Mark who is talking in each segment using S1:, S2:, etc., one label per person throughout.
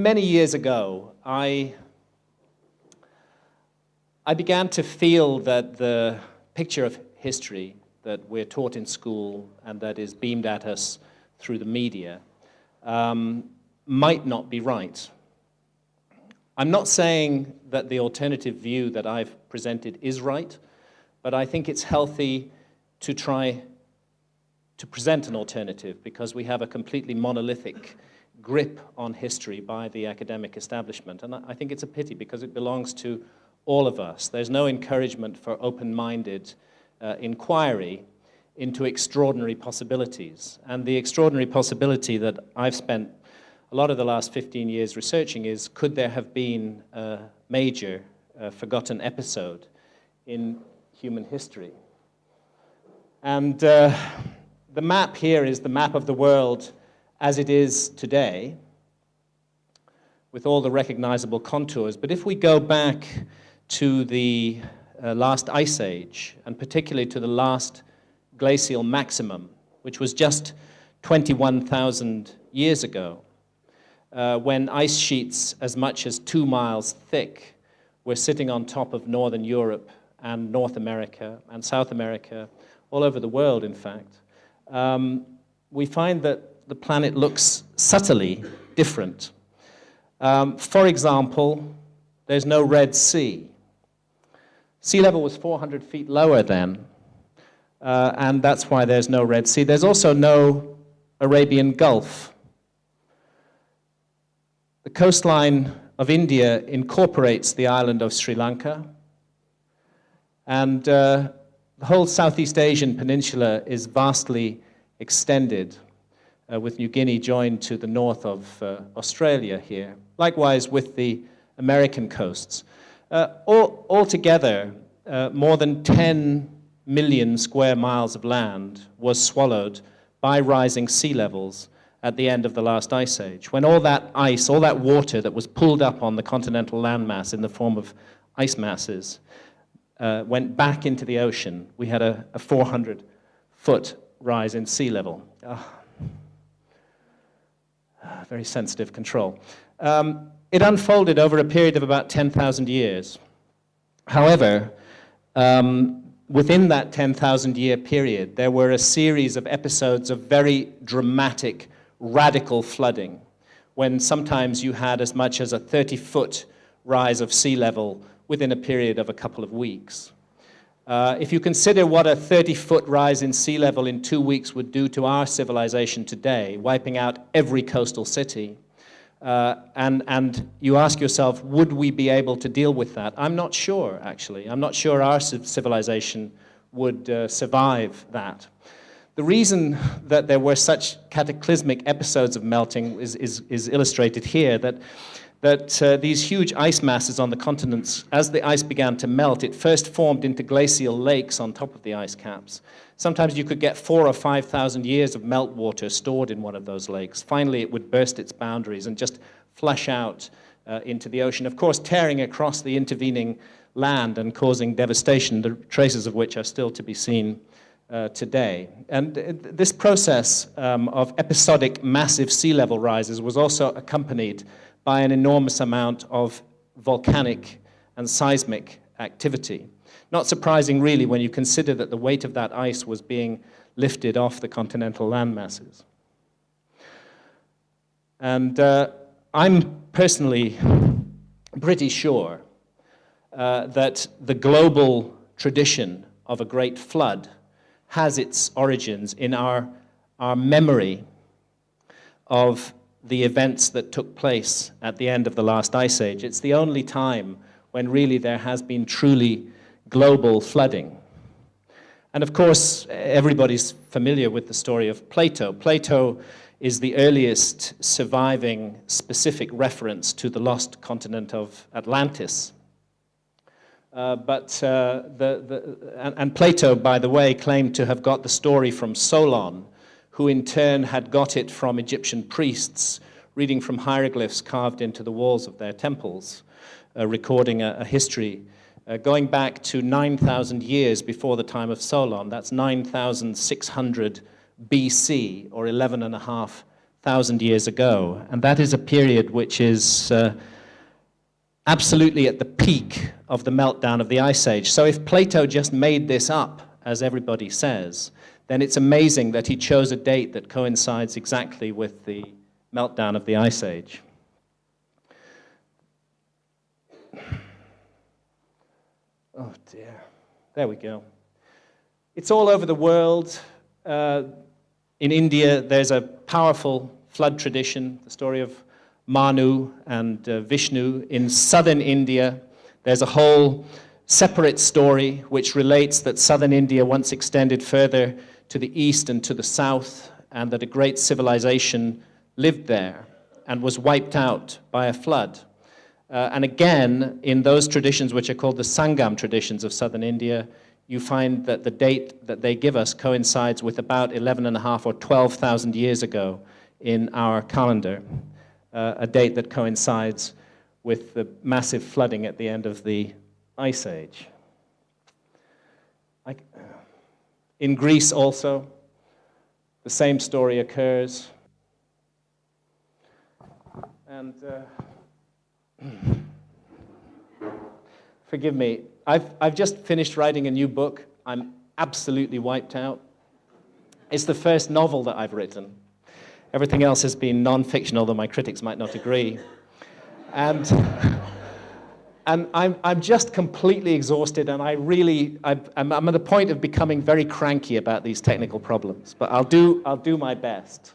S1: many years ago, I began to feel that the picture of history that we're taught in school and that is beamed at us through the media might not be right. I'm not saying that the alternative view that I've presented is right, but I think it's healthy to try to present an alternative because we have a completely monolithic grip on history by the academic establishment. And I think it's a pity because it belongs to all of us. There's no encouragement for open-minded inquiry into extraordinary possibilities. And the extraordinary possibility that I've spent a lot of the last 15 years researching is, could there have been a major forgotten episode in human history? And the map here is the map of the world as it is today, with all the recognizable contours. But if we go back to the last ice age, and particularly to the last glacial maximum, which was just 21,000 years ago, when ice sheets as much as 2 miles thick were sitting on top of Northern Europe and North America and South America, all over the world, in fact, we find that the planet looks subtly different. For example, there's no Red Sea. Sea level was 400 feet lower then, and that's why there's no Red Sea. There's also no Arabian Gulf. The coastline of India incorporates the island of Sri Lanka, and the whole Southeast Asian peninsula is vastly extended, with New Guinea joined to the north of Australia here. Likewise with the American coasts. Altogether, more than 10 million square miles of land was swallowed by rising sea levels at the end of the last ice age, when all that ice, all that water that was pulled up on the continental landmass in the form of ice masses went back into the ocean. We had a 400-foot rise in sea level. Very sensitive control. It unfolded over a period of about 10,000 years. However, within that 10,000-year period, there were a series of episodes of very dramatic, radical flooding, when sometimes you had as much as a 30-foot rise of sea level within a period of a couple of weeks. If you consider what a 30-foot rise in sea level in 2 weeks would do to our civilization today, wiping out every coastal city, and you ask yourself, would we be able to deal with that? I'm not sure, actually. I'm not sure our civilization would survive that. The reason that there were such cataclysmic episodes of melting is illustrated here, that these huge ice masses on the continents, as the ice began to melt, it first formed into glacial lakes on top of the ice caps. Sometimes you could get 4,000 or 5,000 years of meltwater stored in one of those lakes. Finally, it would burst its boundaries and just flush out into the ocean, of course, tearing across the intervening land and causing devastation, the traces of which are still to be seen today. And this process of episodic massive sea level rises was also accompanied by an enormous amount of volcanic and seismic activity. Not surprising, really, when you consider that the weight of that ice was being lifted off the continental landmasses. And I'm personally pretty sure that the global tradition of a great flood has its origins in our memory of the events that took place at the end of the last ice age. It's the only time when really there has been truly global flooding. And of course, everybody's familiar with the story of Plato. Plato is the earliest surviving specific reference to the lost continent of Atlantis. And Plato, by the way, claimed to have got the story from Solon, who in turn had got it from Egyptian priests, reading from hieroglyphs carved into the walls of their temples, recording a history going back to 9,000 years before the time of Solon. That's 9,600 BC, or 11.5 thousand years ago. And that is a period which is absolutely at the peak of the meltdown of the Ice Age. So if Plato just made this up, as everybody says, then it's amazing that he chose a date that coincides exactly with the meltdown of the Ice Age. Oh dear, there we go. It's all over the world. In India, there's a powerful flood tradition, the story of Manu and Vishnu. In southern India, there's a whole separate story which relates that southern India once extended further to the east and to the south, and that a great civilization lived there and was wiped out by a flood. And again, in those traditions which are called the Sangam traditions of southern India, you find that the date that they give us coincides with about 11,500 or 12,000 years ago in our calendar, a date that coincides with the massive flooding at the end of the Ice Age. In Greece also, the same story occurs. And forgive me, I've just finished writing a new book. I'm absolutely wiped out. It's the first novel that I've written. Everything else has been non-fiction, although my critics might not agree. And I'm just completely exhausted, and I'm at the point of becoming very cranky about these technical problems, but I'll do my best.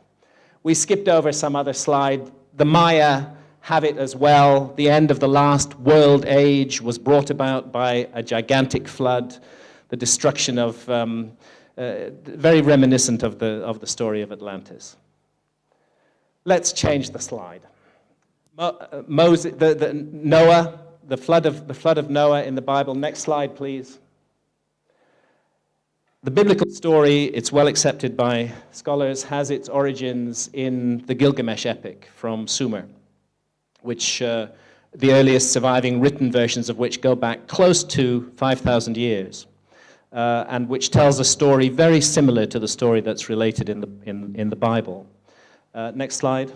S1: We skipped over some other slide. The Maya have it as well. The end of the last world age was brought about by a gigantic flood, the destruction of, very reminiscent of the story of Atlantis. Let's change the slide. Noah, the flood of Noah in the Bible. Next slide, please. The biblical story, it's well accepted by scholars, has its origins in the Gilgamesh epic from Sumer, which the earliest surviving written versions of which go back close to 5,000 years, and which tells a story very similar to the story that's related in the Bible. Next slide.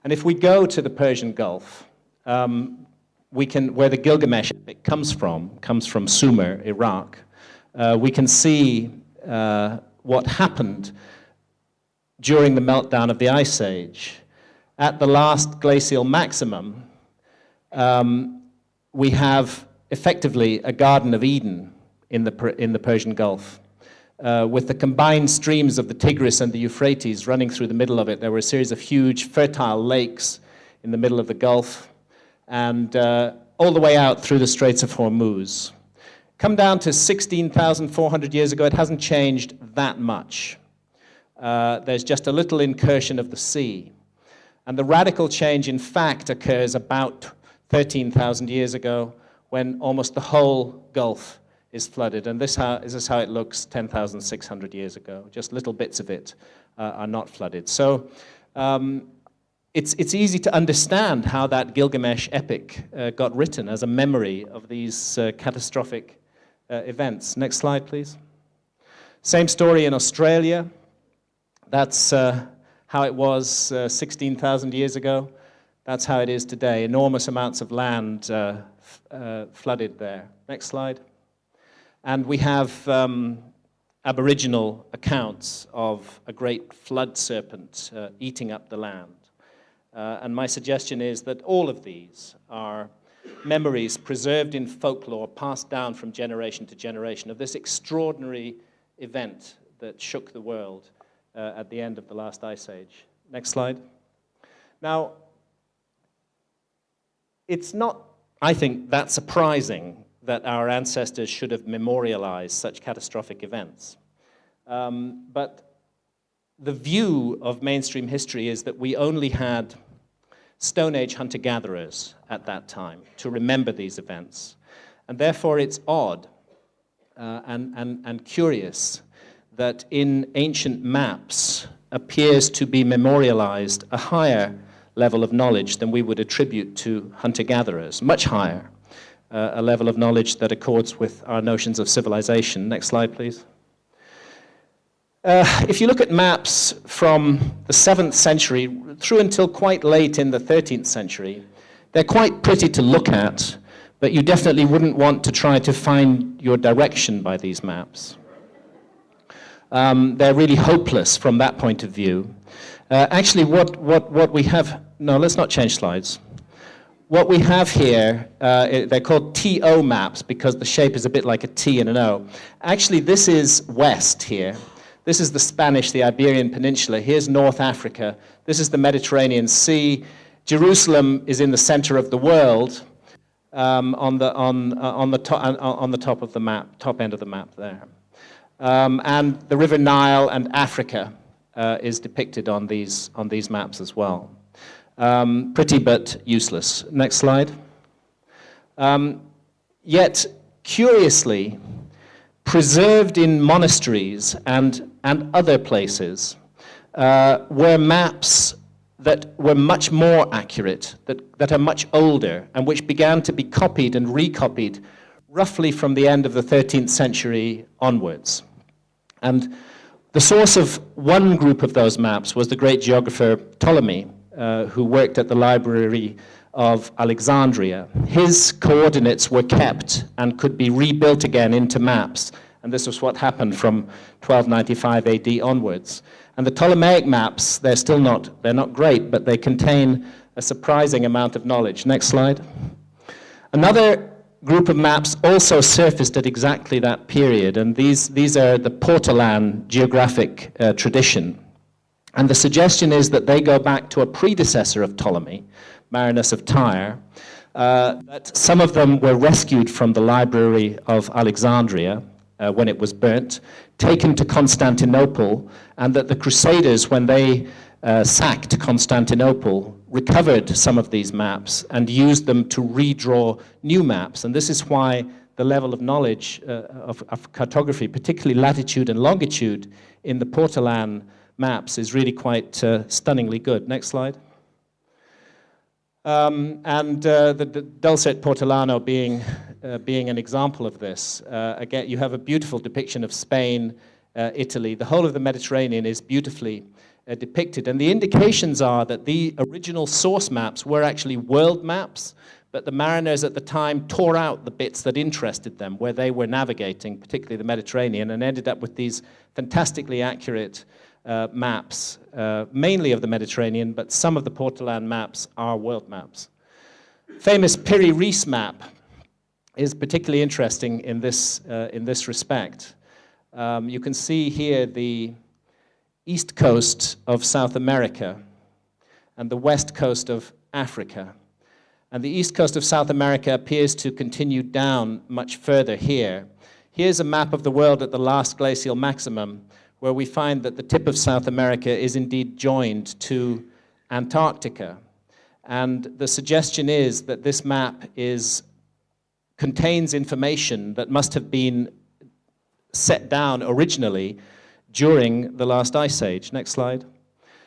S1: And if we go to the Persian Gulf, where the Gilgamesh epic comes from Sumer, Iraq, we can see what happened during the meltdown of the Ice Age. At the last glacial maximum, we have effectively a Garden of Eden in the Persian Gulf. With the combined streams of the Tigris and the Euphrates running through the middle of it, there were a series of huge fertile lakes in the middle of the Gulf, and all the way out through the Straits of Hormuz. Come down to 16,400 years ago, it hasn't changed that much. There's just a little incursion of the sea. And the radical change, in fact, occurs about 13,000 years ago, when almost the whole Gulf is flooded. And this is how it looks 10,600 years ago. Just little bits of it are not flooded. So it's easy to understand how that Gilgamesh epic got written as a memory of these catastrophic events. Next slide, please. Same story in Australia. That's how it was 16,000 years ago. That's how it is today. Enormous amounts of land flooded there. Next slide. And we have Aboriginal accounts of a great flood serpent eating up the land. And my suggestion is that all of these are memories preserved in folklore, passed down from generation to generation, of this extraordinary event that shook the world at the end of the last Ice Age. Next slide. Now, it's not, I think, that surprising that our ancestors should have memorialized such catastrophic events. But the view of mainstream history is that we only had Stone Age hunter-gatherers at that time to remember these events. And therefore it's odd and curious that in ancient maps appears to be memorialized a higher level of knowledge than we would attribute to hunter-gatherers, much higher, a level of knowledge that accords with our notions of civilization. Next slide, please. If you look at maps from the 7th century through until quite late in the 13th century, they're quite pretty to look at, but you definitely wouldn't want to try to find your direction by these maps. They're really hopeless from that point of view. Actually, what we have... No, let's not change slides. What we have here, they're called TO maps because the shape is a bit like a T and an O. Actually, this is west here. This is the Spanish, the Iberian Peninsula. Here's North Africa. This is the Mediterranean Sea. Jerusalem is in the center of the world on the top of the map, top end of the map there. And the River Nile and Africa is depicted on these maps as well. Pretty but useless. Next slide. Yet, curiously, preserved in monasteries and other places were maps that were much more accurate, that are much older, and which began to be copied and recopied roughly from the end of the 13th century onwards. And the source of one group of those maps was the great geographer Ptolemy, who worked at the Library of Alexandria. His coordinates were kept and could be rebuilt again into maps, and this was what happened from 1295 AD onwards. And the Ptolemaic maps, they're not great, but they contain a surprising amount of knowledge. Next slide. Another group of maps also surfaced at exactly that period, and these are the Portolan geographic tradition. And the suggestion is that they go back to a predecessor of Ptolemy, Marinus of Tyre, that some of them were rescued from the Library of Alexandria when it was burnt, taken to Constantinople, and that the Crusaders, when they sacked Constantinople, recovered some of these maps and used them to redraw new maps. And this is why the level of knowledge of cartography, particularly latitude and longitude, in the Portolan maps is really quite stunningly good. Next slide. The Dulcet Portolano being an example of this. Again, you have a beautiful depiction of Spain, Italy. The whole of the Mediterranean is beautifully depicted. And the indications are that the original source maps were actually world maps, but the mariners at the time tore out the bits that interested them, where they were navigating, particularly the Mediterranean, and ended up with these fantastically accurate maps, mainly of the Mediterranean, but some of the Portolan maps are world maps. Famous Piri-Reis map is particularly interesting in this respect. You can see here the east coast of South America and the west coast of Africa. And the east coast of South America appears to continue down much further here. Here's a map of the world at the last glacial maximum, where we find that the tip of South America is indeed joined to Antarctica. And the suggestion is that this map contains information that must have been set down originally during the last ice age. Next slide.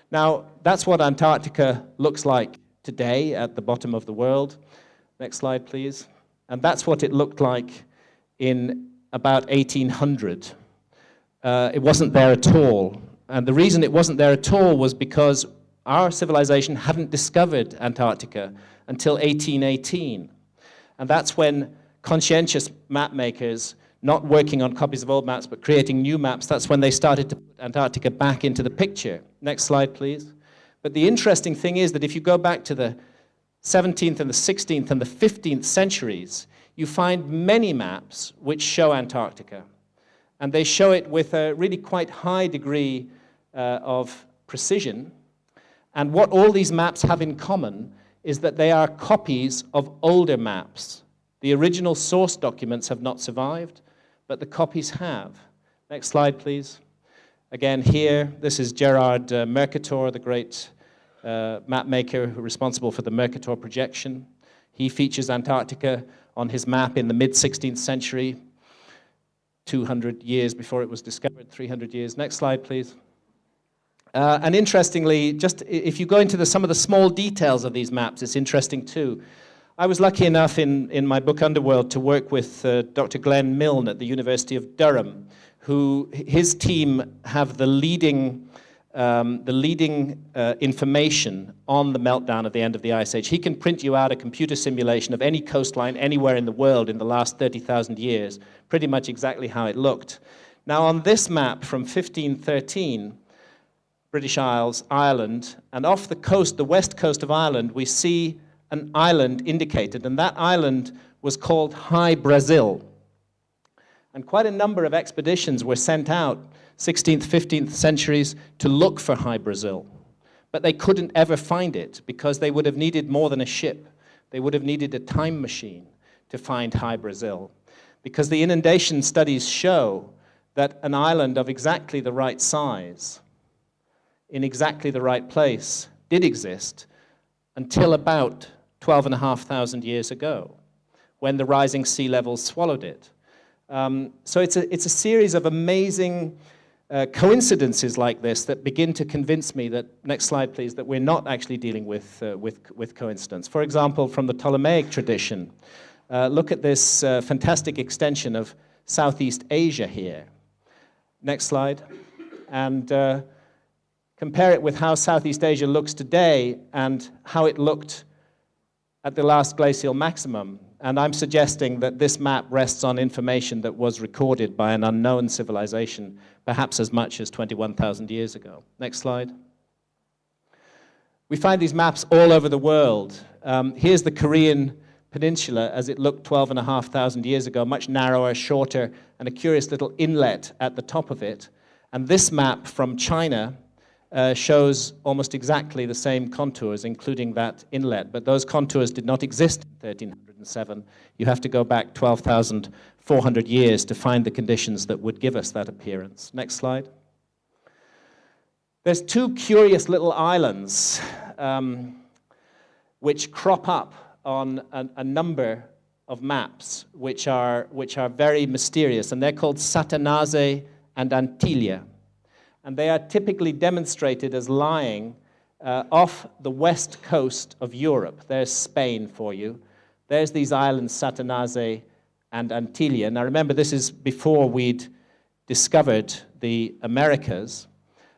S1: Now, that's what Antarctica looks like today at the bottom of the world. Next slide, please. And that's what it looked like in about 1800. It wasn't there at all. And the reason it wasn't there at all was because our civilization hadn't discovered Antarctica until 1818. And that's when conscientious map makers, not working on copies of old maps, but creating new maps, that's when they started to put Antarctica back into the picture. Next slide, please. But the interesting thing is that if you go back to the 17th and the 16th and the 15th centuries, you find many maps which show Antarctica. And they show it with a really quite high degree of precision. And what all these maps have in common is that they are copies of older maps. The original source documents have not survived, but the copies have. Next slide, please. Again, here, this is Gerard Mercator, the great map maker responsible for the Mercator projection. He features Antarctica on his map in the mid-16th century, 200 years before it was discovered, 300 years. Next slide, please. And interestingly, just if you go into some of the small details of these maps, it's interesting too. I was lucky enough in my book Underworld to work with Dr. Glenn Milne at the University of Durham, his team have the leading information on the meltdown at the end of the Ice Age. He can print you out a computer simulation of any coastline anywhere in the world in the last 30,000 years, pretty much exactly how it looked. Now on this map from 1513, British Isles, Ireland, and off the coast, the west coast of Ireland, we see an island indicated, and that island was called High Brazil. And quite a number of expeditions were sent out, 16th, 15th centuries, to look for High Brazil. But they couldn't ever find it because they would have needed more than a ship. They would have needed a time machine to find High Brazil. Because the inundation studies show that an island of exactly the right size, in exactly the right place, did exist until about 12,500 years ago, when the rising sea levels swallowed it. So it's a series of amazing coincidences like this that begin to convince me that, next slide please, that we're not actually dealing with coincidence. For example, from the Ptolemaic tradition, look at this fantastic extension of Southeast Asia here. Next slide. And compare it with how Southeast Asia looks today and how it looked at the last glacial maximum. And I'm suggesting that this map rests on information that was recorded by an unknown civilization, perhaps as much as 21,000 years ago. Next slide. We find these maps all over the world. Here's the Korean peninsula as it looked 12,500 years ago, much narrower, shorter, and a curious little inlet at the top of it. And this map from China shows almost exactly the same contours, including that inlet. But those contours did not exist in 1307. You have to go back 12,400 years to find the conditions that would give us that appearance. Next slide. There's two curious little islands which crop up on a number of maps, which are very mysterious, and they're called Satanaze and Antillia. And they are typically demonstrated as lying off the west coast of Europe. There's Spain for you. There's these islands, Satanaze and Antillia. Now remember, this is before we'd discovered the Americas,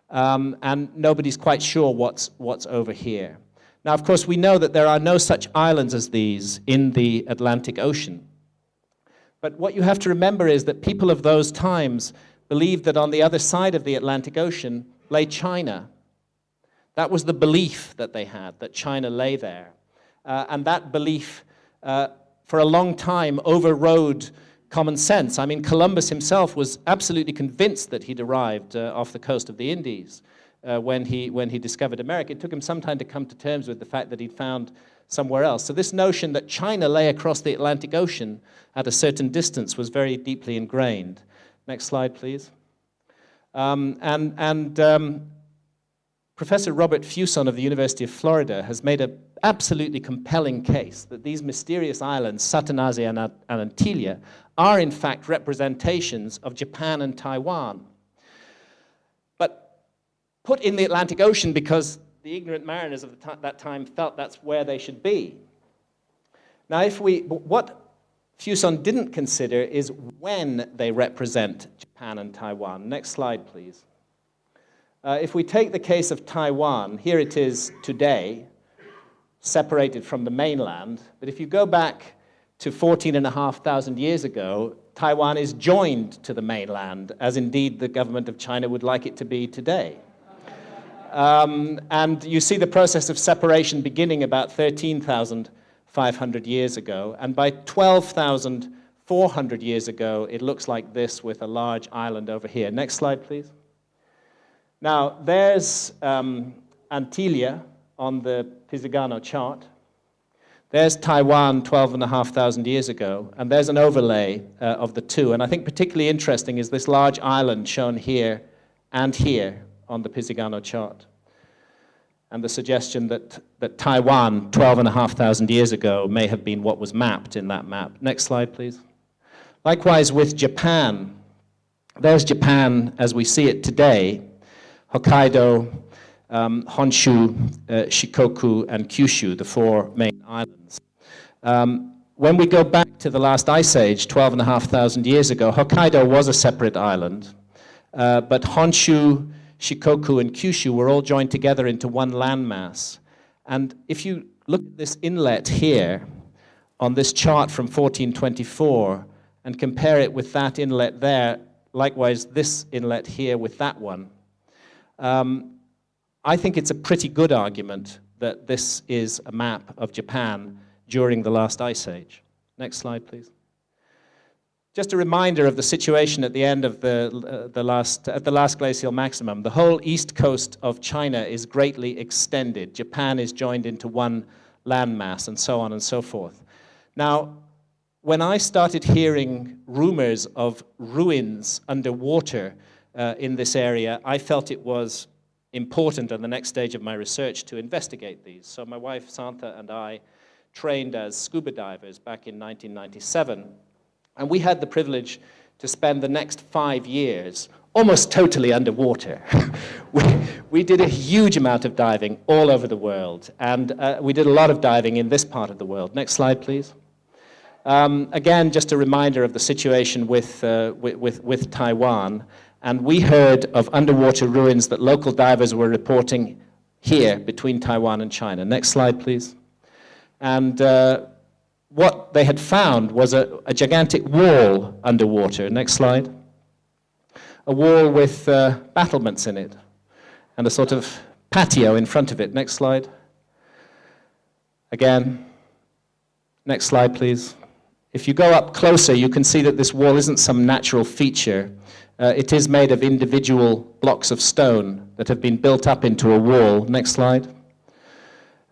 S1: and nobody's quite sure what's over here. Now, of course, we know that there are no such islands as these in the Atlantic Ocean. But what you have to remember is that people of those times believed that on the other side of the Atlantic Ocean lay China. That was the belief that they had, that China lay there. And that belief, for a long time, overrode common sense. I mean, Columbus himself was absolutely convinced that he'd arrived off the coast of the Indies when he discovered America. It took him some time to come to terms with the fact that he'd found somewhere else. So this notion that China lay across the Atlantic Ocean at a certain distance was very deeply ingrained. Next slide, please. Professor Robert Fuson of the University of Florida has made an absolutely compelling case that these mysterious islands, Satanaze and Antillia, are in fact representations of Japan and Taiwan. But put in the Atlantic Ocean because the ignorant mariners of that time felt that's where they should be. Now, what Fuson didn't consider is when they represent Japan and Taiwan. Next slide, please. If we take the case of Taiwan, here it is today, separated from the mainland. But if you go back to 14,500 years ago, Taiwan is joined to the mainland, as indeed the government of China would like it to be today. And you see the process of separation beginning about 13,500 years ago. And by 12,400 years ago, it looks like this with a large island over here. Next slide, please. Now, there's Antillia on the Pisagano chart. There's Taiwan 12,500 years ago, and there's an overlay of the two. And I think particularly interesting is this large island shown here and here on the Pisagano chart. And the suggestion that Taiwan 12,500 years ago may have been what was mapped in that map. Next slide, please. Likewise with Japan. There's Japan as we see it today. Hokkaido, Honshu, Shikoku, and Kyushu, the four main islands. When we go back to the last ice age, 12,500 years ago, Hokkaido was a separate island. but Honshu, Shikoku, and Kyushu were all joined together into one landmass. And if you look at this inlet here on this chart from 1424 and compare it with that inlet there, likewise this inlet here with that one, I think it's a pretty good argument that this is a map of Japan during the last ice age. Next slide, please. Just a reminder of the situation at the end of the last glacial maximum. The whole east coast of China is greatly extended. Japan is joined into one landmass, and so on and so forth. Now, when I started hearing rumors of ruins underwater in this area, I felt it was important on the next stage of my research to investigate these. So my wife, Santha, and I trained as scuba divers back in 1997. And we had the privilege to spend the next 5 years almost totally underwater. we did a huge amount of diving all over the world. And we did a lot of diving in this part of the world. Next slide, please. Again, just a reminder of the situation with Taiwan. And we heard of underwater ruins that local divers were reporting here between Taiwan and China. Next slide, please. And what they had found was a gigantic wall underwater. Next slide. A wall with battlements in it and a sort of patio in front of it. Next slide. Again. Next slide, please. If you go up closer, you can see that this wall isn't some natural feature. It is made of individual blocks of stone that have been built up into a wall. Next slide.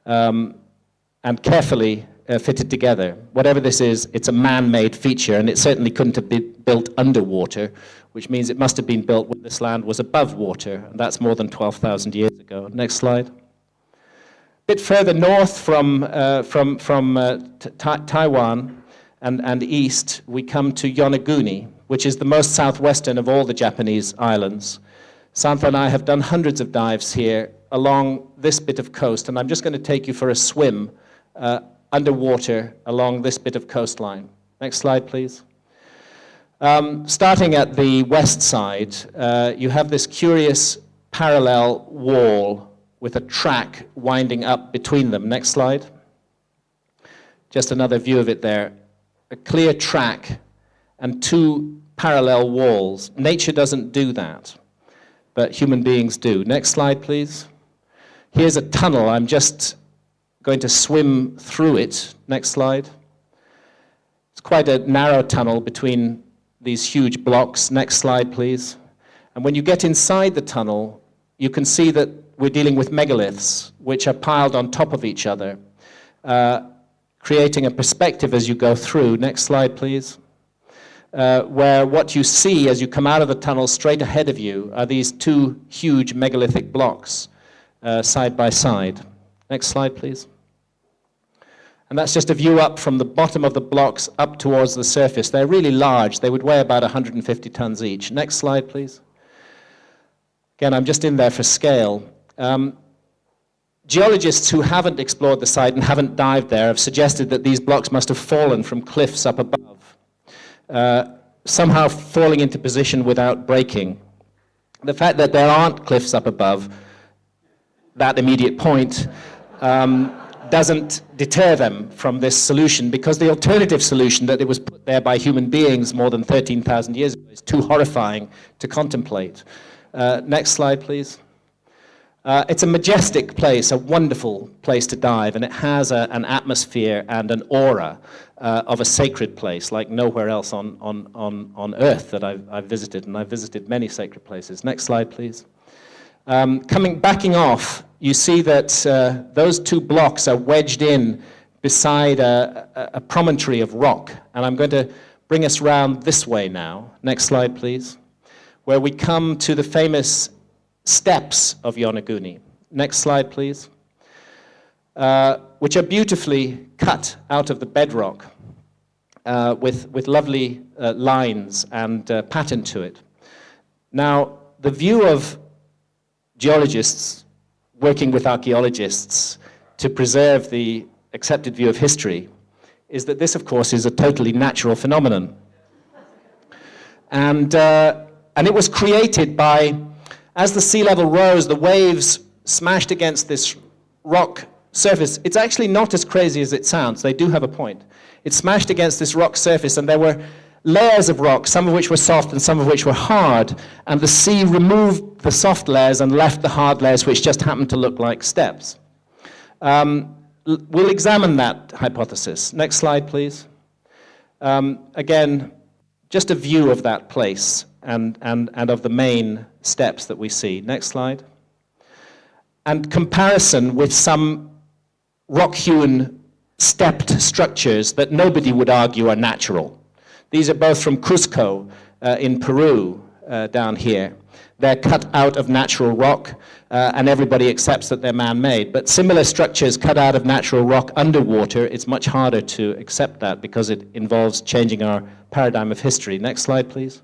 S1: And carefully fitted together. Whatever this is, it's a man-made feature, and it certainly couldn't have been built underwater, which means it must have been built when this land was above water, and that's more than 12,000 years ago. Next slide. A bit further north from Taiwan and east, we come to Yonaguni, which is the most southwestern of all the Japanese islands. Santha and I have done hundreds of dives here along this bit of coast, and I'm just going to take you for a swim underwater along this bit of coastline. Next slide, please. Starting at the west side, you have this curious parallel wall with a track winding up between them. Next slide. Just another view of it there. A clear track and two parallel walls. Nature doesn't do that, but human beings do. Next slide, please. Here's a tunnel. I'm just going to swim through it. Next slide. It's quite a narrow tunnel between these huge blocks. Next slide, please. And when you get inside the tunnel, you can see that we're dealing with megaliths, which are piled on top of each other, creating a perspective as you go through. Next slide, please. Where what you see as you come out of the tunnel straight ahead of you are these two huge megalithic blocks side by side. Next slide, please. And that's just a view up from the bottom of the blocks up towards the surface. They're really large. They would weigh about 150 tons each. Next slide, please. Again, I'm just in there for scale. Geologists who haven't explored the site and haven't dived there have suggested that these blocks must have fallen from cliffs up above, somehow falling into position without breaking. The fact that there aren't cliffs up above that immediate point doesn't deter them from this solution, because the alternative solution that it was put there by human beings more than 13,000 years ago is too horrifying to contemplate. Next slide, please. It's a majestic place, a wonderful place to dive, and it has an atmosphere and an aura of a sacred place like nowhere else on Earth that I've visited, and I've visited many sacred places. Next slide, please. Backing off, you see that those two blocks are wedged in beside a promontory of rock, and I'm going to bring us round this way now. Next slide, please, where we come to the famous steps of Yonaguni. Next slide, please, which are beautifully cut out of the bedrock with lovely lines and pattern to it. Now, the view of geologists working with archaeologists to preserve the accepted view of history is that this, of course, is a totally natural phenomenon. And and it was created by, as the sea level rose, the waves smashed against this rock surface. It's actually not as crazy as it sounds. They do have a point. It smashed against this rock surface, and there were layers of rock, some of which were soft and some of which were hard, and the sea removed the soft layers and left the hard layers, which just happened to look like steps. We'll examine that hypothesis. Next slide, please. Again, just a view of that place and of the main steps that we see. Next slide. And comparison with some rock-hewn stepped structures that nobody would argue are natural. These are both from Cuzco in Peru, down here. They're cut out of natural rock, and everybody accepts that they're man-made. But similar structures cut out of natural rock underwater, it's much harder to accept that because it involves changing our paradigm of history. Next slide, please.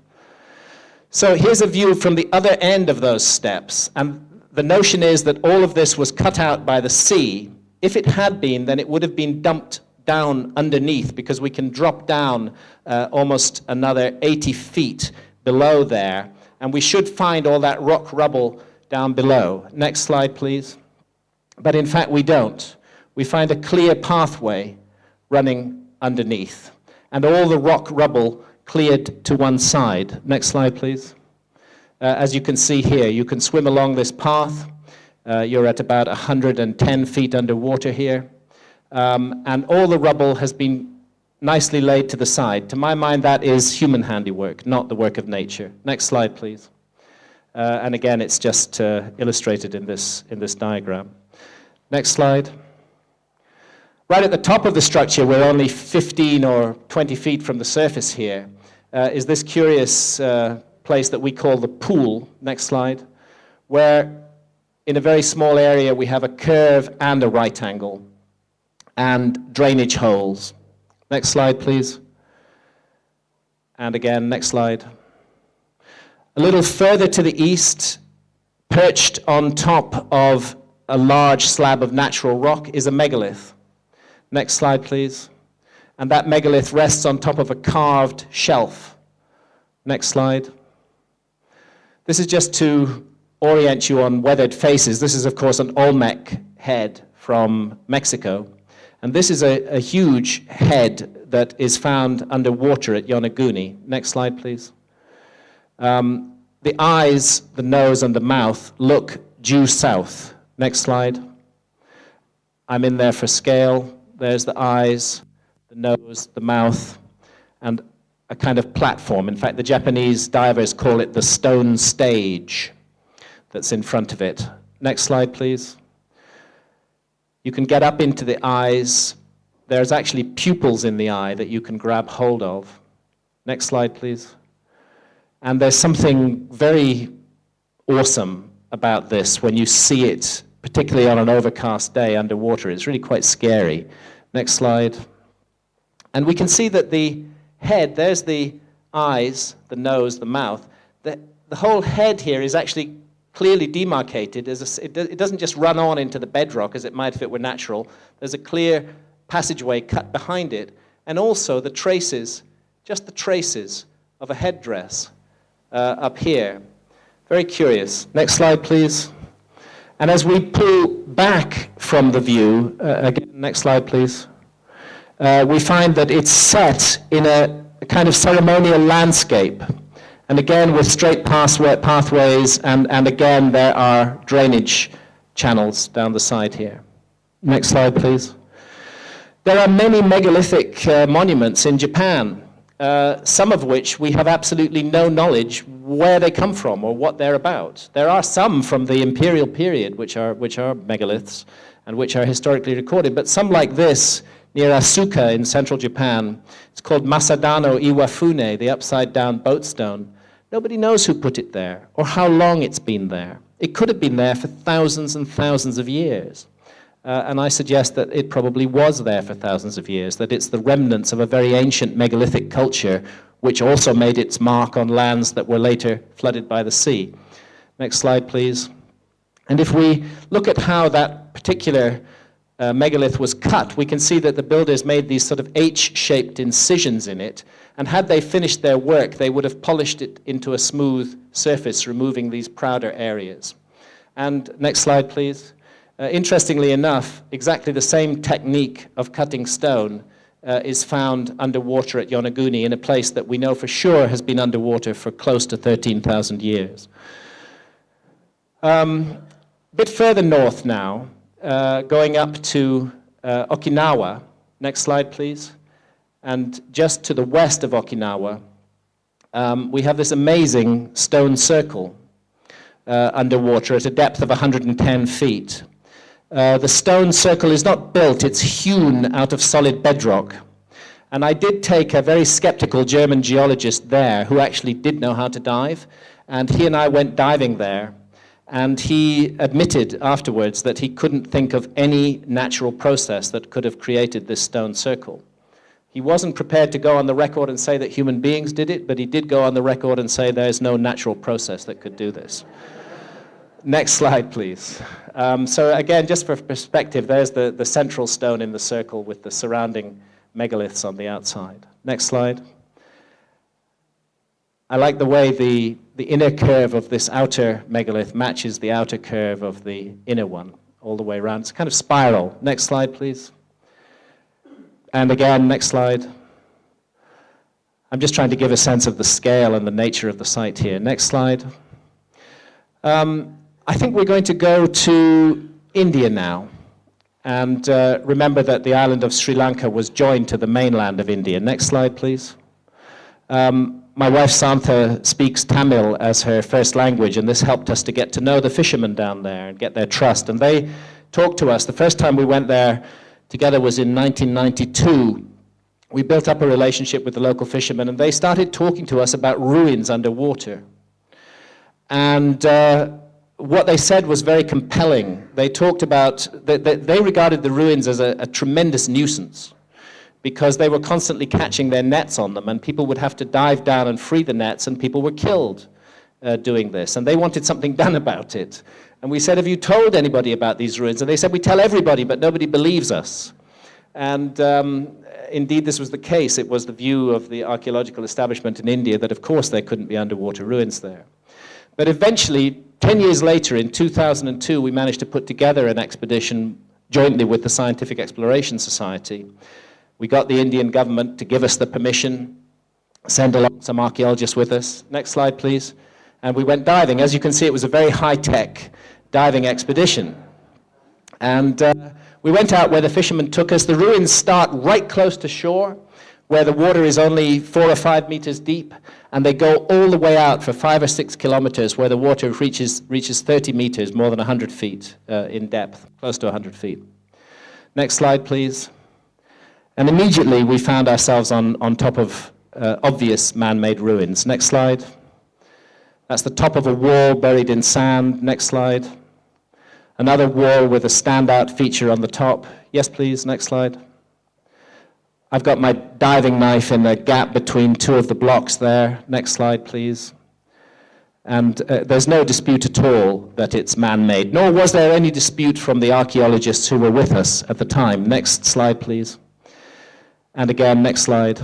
S1: So here's a view from the other end of those steps. And the notion is that all of this was cut out by the sea. If it had been, then it would have been dumped down underneath, because we can drop down almost another 80 feet below there, and we should find all that rock rubble down below. Next slide, please. But in fact, we don't. We find a clear pathway running underneath, and all the rock rubble cleared to one side. Next slide, please. As you can see here, you can swim along this path. You're at about 110 feet underwater here. And all the rubble has been nicely laid to the side. To my mind, that is human handiwork, not the work of nature. Next slide, please. And again, it's just illustrated in this diagram. Next slide. Right at the top of the structure, we're only 15 or 20 feet from the surface here, is this curious place that we call the pool. Next slide. Where in a very small area, we have a curve and a right angle, and drainage holes. Next slide, please. And again, next slide. A little further to the east, perched on top of a large slab of natural rock, is a megalith. Next slide, please. And that megalith rests on top of a carved shelf. Next slide. This is just to orient you on weathered faces. This is, of course, an Olmec head from Mexico. And this is a huge head that is found underwater at Yonaguni. Next slide, please. The eyes, the nose, and the mouth look due south. Next slide. I'm in there for scale. There's the eyes, the nose, the mouth, and a kind of platform. In fact, the Japanese divers call it the stone stage that's in front of it. Next slide, please. You can get up into the eyes. There's actually pupils in the eye that you can grab hold of. Next slide, please. And there's something very awesome about this when you see it, particularly on an overcast day underwater. It's really quite scary. Next slide. And we can see that the head, there's the eyes, the nose, the mouth. The whole head here is actually clearly demarcated. It doesn't just run on into the bedrock as it might if it were natural. There's a clear passageway cut behind it, and also the traces, just the traces of a headdress up here. Very curious. Next slide, please. And as we pull back from the view, again, next slide, please, we find that it's set in a kind of ceremonial landscape. And again, with straight pathways, and again, there are drainage channels down the side here. Next slide, please. There are many megalithic monuments in Japan, some of which we have absolutely no knowledge where they come from or what they're about. There are some from the imperial period, which are megaliths, and which are historically recorded, but some like this, near Asuka in central Japan, it's called Masadano Iwafune, the upside-down boat stone. Nobody knows who put it there or how long it's been there. It could have been there for thousands and thousands of years. And I suggest that it probably was there for thousands of years, that it's the remnants of a very ancient megalithic culture which also made its mark on lands that were later flooded by the sea. Next slide, please. And if we look at how that particular megalith was cut, we can see that the builders made these sort of H-shaped incisions in it, And had they finished their work, they would have polished it into a smooth surface, removing these prouder areas. And next slide, please. Interestingly enough, exactly the same technique of cutting stone is found underwater at Yonaguni, in a place that we know for sure has been underwater for close to 13,000 years. A bit further north now, going up to Okinawa. Next slide, please. And just to the west of Okinawa, we have this amazing stone circle underwater at a depth of 110 feet. The stone circle is not built, it's hewn out of solid bedrock. And I did take a very skeptical German geologist there who actually did know how to dive, and he and I went diving there, and he admitted afterwards that he couldn't think of any natural process that could have created this stone circle. He wasn't prepared to go on the record and say that human beings did it, but he did go on the record and say there's no natural process that could do this. Next slide, please. So again, just for perspective, there's the central stone in the circle with the surrounding megaliths on the outside. Next slide. I like the way the inner curve of this outer megalith matches the outer curve of the inner one all the way around. It's a kind of spiral. Next slide, please. And again, next slide. I'm just trying to give a sense of the scale and the nature of the site here. Next slide. I think we're going to go to India now. And remember that the island of Sri Lanka was joined to the mainland of India. Next slide, please. My wife Santha speaks Tamil as her first language, and this helped us to get to know the fishermen down there and get their trust. And they talked to us. The first time we went there together was in 1992. We built up a relationship with the local fishermen, and they started talking to us about ruins underwater. And what they said was very compelling. They talked about, they regarded the ruins as a tremendous nuisance because they were constantly catching their nets on them, and people would have to dive down and free the nets, and people were killed doing this, and they wanted something done about it. And we said, have you told anybody about these ruins? And they said, we tell everybody, but nobody believes us. And indeed, this was the case. It was the view of the archaeological establishment in India that, of course, there couldn't be underwater ruins there. But eventually, 10 years later, in 2002, we managed to put together an expedition jointly with the Scientific Exploration Society. We got the Indian government to give us the permission, send along some archaeologists with us. Next slide, please. And we went diving. As you can see, it was a very high-tech diving expedition. And we went out where the fishermen took us. The ruins start right close to shore, where the water is only 4 or 5 meters deep, and they go all the way out for 5 or 6 kilometers, where the water reaches 30 meters, more than 100 feet in depth, close to 100 feet. Next slide, please. And immediately we found ourselves on top of obvious man-made ruins. Next slide. That's the top of a wall buried in sand. Next slide. Another wall with a standout feature on the top. Yes, please. Next slide. I've got my diving knife in the gap between 2 of the blocks there. Next slide, please. And there's no dispute at all that it's man-made, nor was there any dispute from the archaeologists who were with us at the time. Next slide, please. And again, next slide.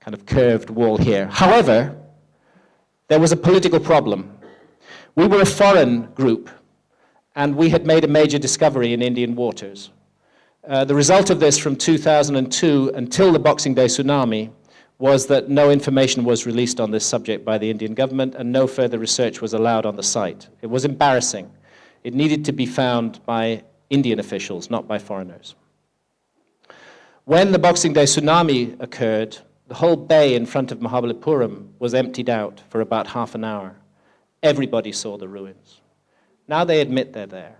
S1: Kind of curved wall here. However, there was a political problem. We were a foreign group, and we had made a major discovery in Indian waters. The result of this from 2002 until the Boxing Day tsunami was that no information was released on this subject by the Indian government, and no further research was allowed on the site. It was embarrassing. It needed to be found by Indian officials, not by foreigners. When the Boxing Day tsunami occurred, the whole bay in front of Mahabalipuram was emptied out for about half an hour. Everybody saw the ruins. Now they admit they're there.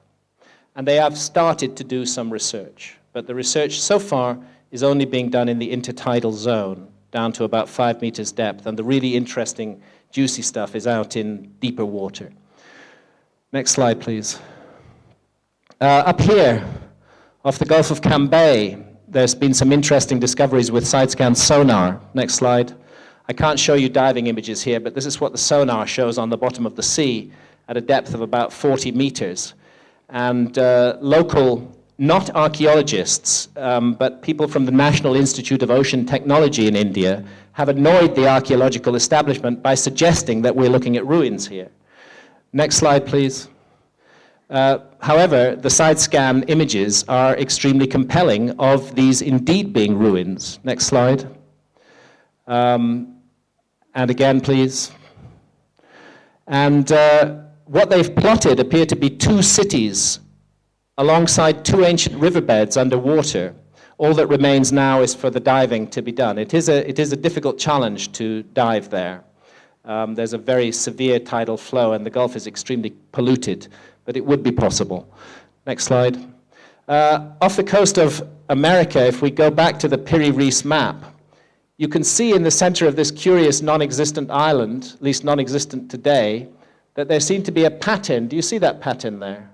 S1: And they have started to do some research. But the research so far is only being done in the intertidal zone, down to about 5 meters depth. And the really interesting, juicy stuff is out in deeper water. Next slide, please. Up here, off the Gulf of Cambay, there's been some interesting discoveries with side-scan sonar. Next slide. I can't show you diving images here, but this is what the sonar shows on the bottom of the sea at a depth of about 40 meters. And local not archaeologists, but people from the National Institute of Ocean Technology in India, have annoyed the archaeological establishment by suggesting that we're looking at ruins here. Next slide, please. However, the side scan images are extremely compelling of these indeed being ruins. Next slide. And again, please. And what they've plotted appear to be two cities alongside two ancient riverbeds underwater. All that remains now is for the diving to be done. It is a difficult challenge to dive there. There's a very severe tidal flow and the Gulf is extremely polluted, but it would be possible. Next slide. Off the coast of America, if we go back to the Piri Reis map, you can see in the center of this curious non-existent island, at least non-existent today, that there seemed to be a pattern. Do you see that pattern there?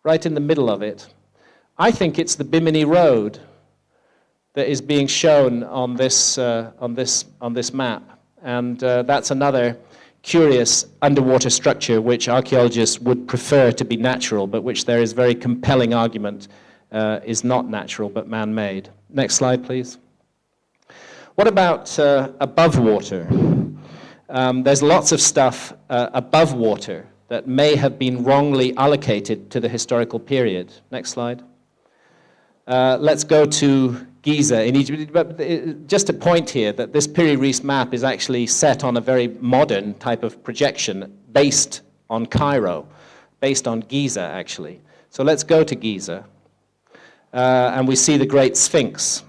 S1: Right in the middle of it. I think it's the Bimini Road that is being shown on this map. And that's another curious underwater structure which archaeologists would prefer to be natural, but which there is very compelling argument is not natural but man-made. Next slide, please. What about above water? There's lots of stuff above water that may have been wrongly allocated to the historical period. Next slide. Let's go to Giza in Egypt. But just a point here that this Piri Reis map is actually set on a very modern type of projection based on Cairo, based on Giza actually. So let's go to Giza. And we see the Great Sphinx.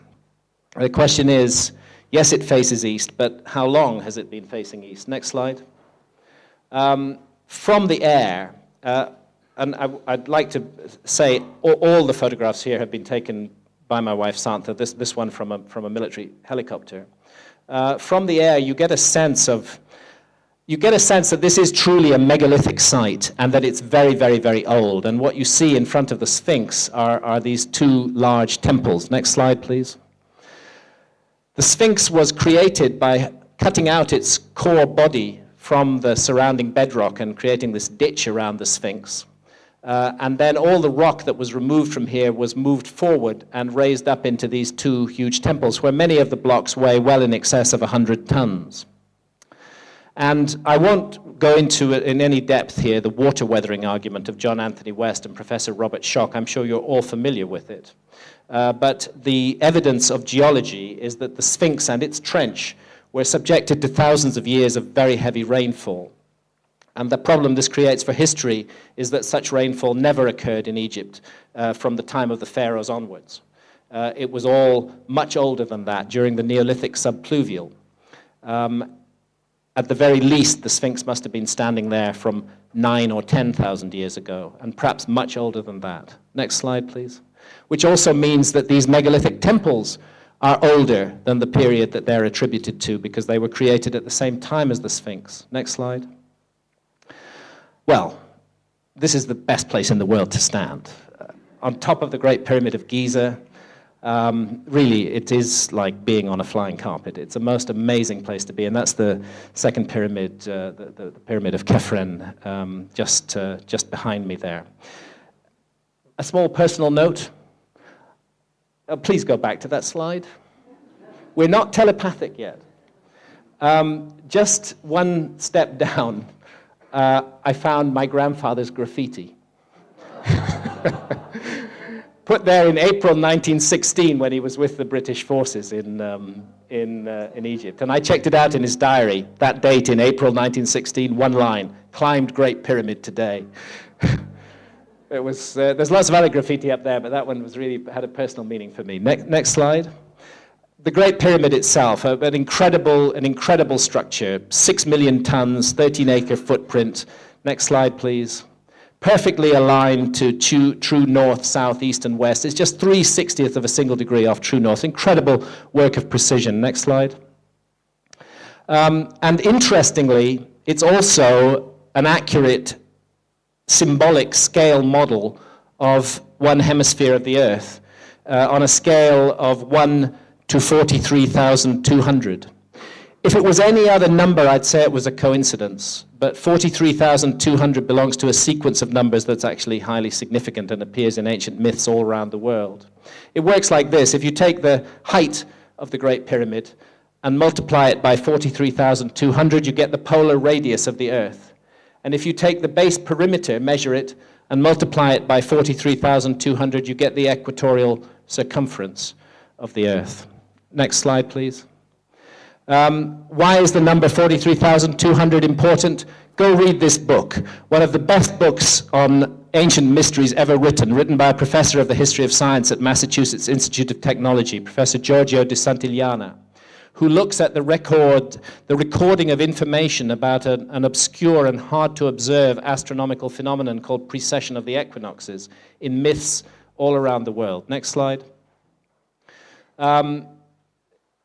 S1: The question is, yes, it faces east, but how long has it been facing east? Next slide. From the air, and I'd like to say all the photographs here have been taken by my wife Santha, this one from a military helicopter. From the air, you get a sense that this is truly a megalithic site and that it's very, very, very old. And what you see in front of the Sphinx are these two large temples. Next slide, please. The Sphinx was created by cutting out its core body from the surrounding bedrock and creating this ditch around the Sphinx. And then all the rock that was removed from here was moved forward and raised up into these two huge temples, where many of the blocks weigh well in excess of 100 tons. And I won't go into it in any depth here, the water weathering argument of John Anthony West and Professor Robert Schoch. I'm sure you're all familiar with it. But the evidence of geology is that the Sphinx and its trench were subjected to thousands of years of very heavy rainfall. And the problem this creates for history is that such rainfall never occurred in Egypt from the time of the pharaohs onwards. It was all much older than that, during the Neolithic subpluvial. At the very least, the Sphinx must have been standing there from 9,000 or 10,000 years ago, and perhaps much older than that. Next slide, please. Which also means that these megalithic temples are older than the period that they're attributed to, because they were created at the same time as the Sphinx. Next slide. Well, this is the best place in the world to stand. On top of the Great Pyramid of Giza, really, it is like being on a flying carpet. It's a most amazing place to be, and that's the second pyramid, the Pyramid of Khafren, just behind me there. A small personal note. Please go back to that slide. We're not telepathic yet. Just one step down, I found my grandfather's graffiti. Put there in April 1916 when he was with the British forces in Egypt. And I checked it out in his diary. That date in April 1916, one line, climbed Great Pyramid today. It was, there's lots of other graffiti up there, but that one was really had a personal meaning for me. Next slide. The Great Pyramid itself, an incredible structure, 6 million tons, 13-acre footprint. Next slide, please. Perfectly aligned to true north, south, east, and west. It's just 3/60th of a single degree off true north. Incredible work of precision. Next slide. And interestingly, it's also an accurate symbolic scale model of one hemisphere of the Earth on a scale of 1 to 43,200. If it was any other number, I'd say it was a coincidence, but 43,200 belongs to a sequence of numbers that's actually highly significant and appears in ancient myths all around the world. It works like this. If you take the height of the Great Pyramid and multiply it by 43,200, you get the polar radius of the Earth. And if you take the base perimeter, measure it, and multiply it by 43,200, you get the equatorial circumference of the Earth. Next slide, please. Why is the number 43,200 important? Go read this book, one of the best books on ancient mysteries ever written by a professor of the history of science at Massachusetts Institute of Technology, Professor Giorgio de Santillana, who looks at the recording of information about an obscure and hard-to-observe astronomical phenomenon called precession of the equinoxes in myths all around the world. Next slide.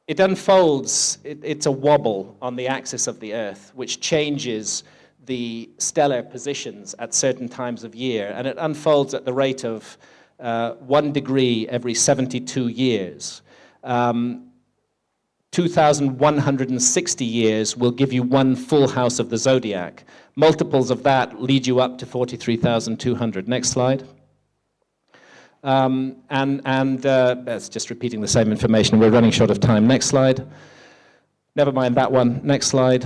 S1: It unfolds, it's a wobble on the axis of the Earth, which changes the stellar positions at certain times of year, and it unfolds at the rate of 1 degree every 72 years. 2,160 years will give you one full house of the zodiac. Multiples of that lead you up to 43,200. Next slide. That's just repeating the same information. We're running short of time. Next slide. Never mind that one. Next slide.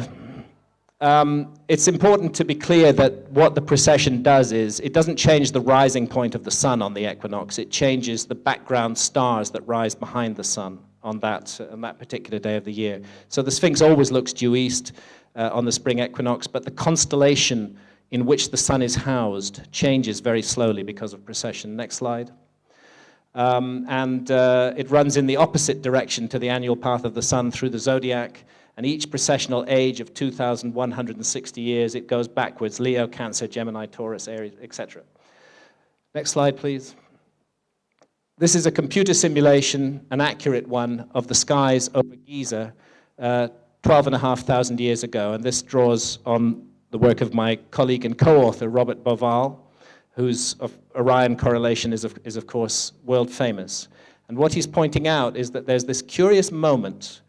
S1: It's important to be clear that what the precession does is it doesn't change the rising point of the sun on the equinox. It changes the background stars that rise behind the sun on that particular day of the year. So the Sphinx always looks due east on the spring equinox, but the constellation in which the sun is housed changes very slowly because of precession. Next slide. It runs in the opposite direction to the annual path of the sun through the zodiac, and each precessional age of 2,160 years, it goes backwards: Leo, Cancer, Gemini, Taurus, Aries, etc. Next slide, please. This is a computer simulation, an accurate one, of the skies over Giza 12,500 years ago, and this draws on the work of my colleague and co-author, Robert Bauval, whose Orion correlation is of course world famous. And what he's pointing out is that there's this curious moment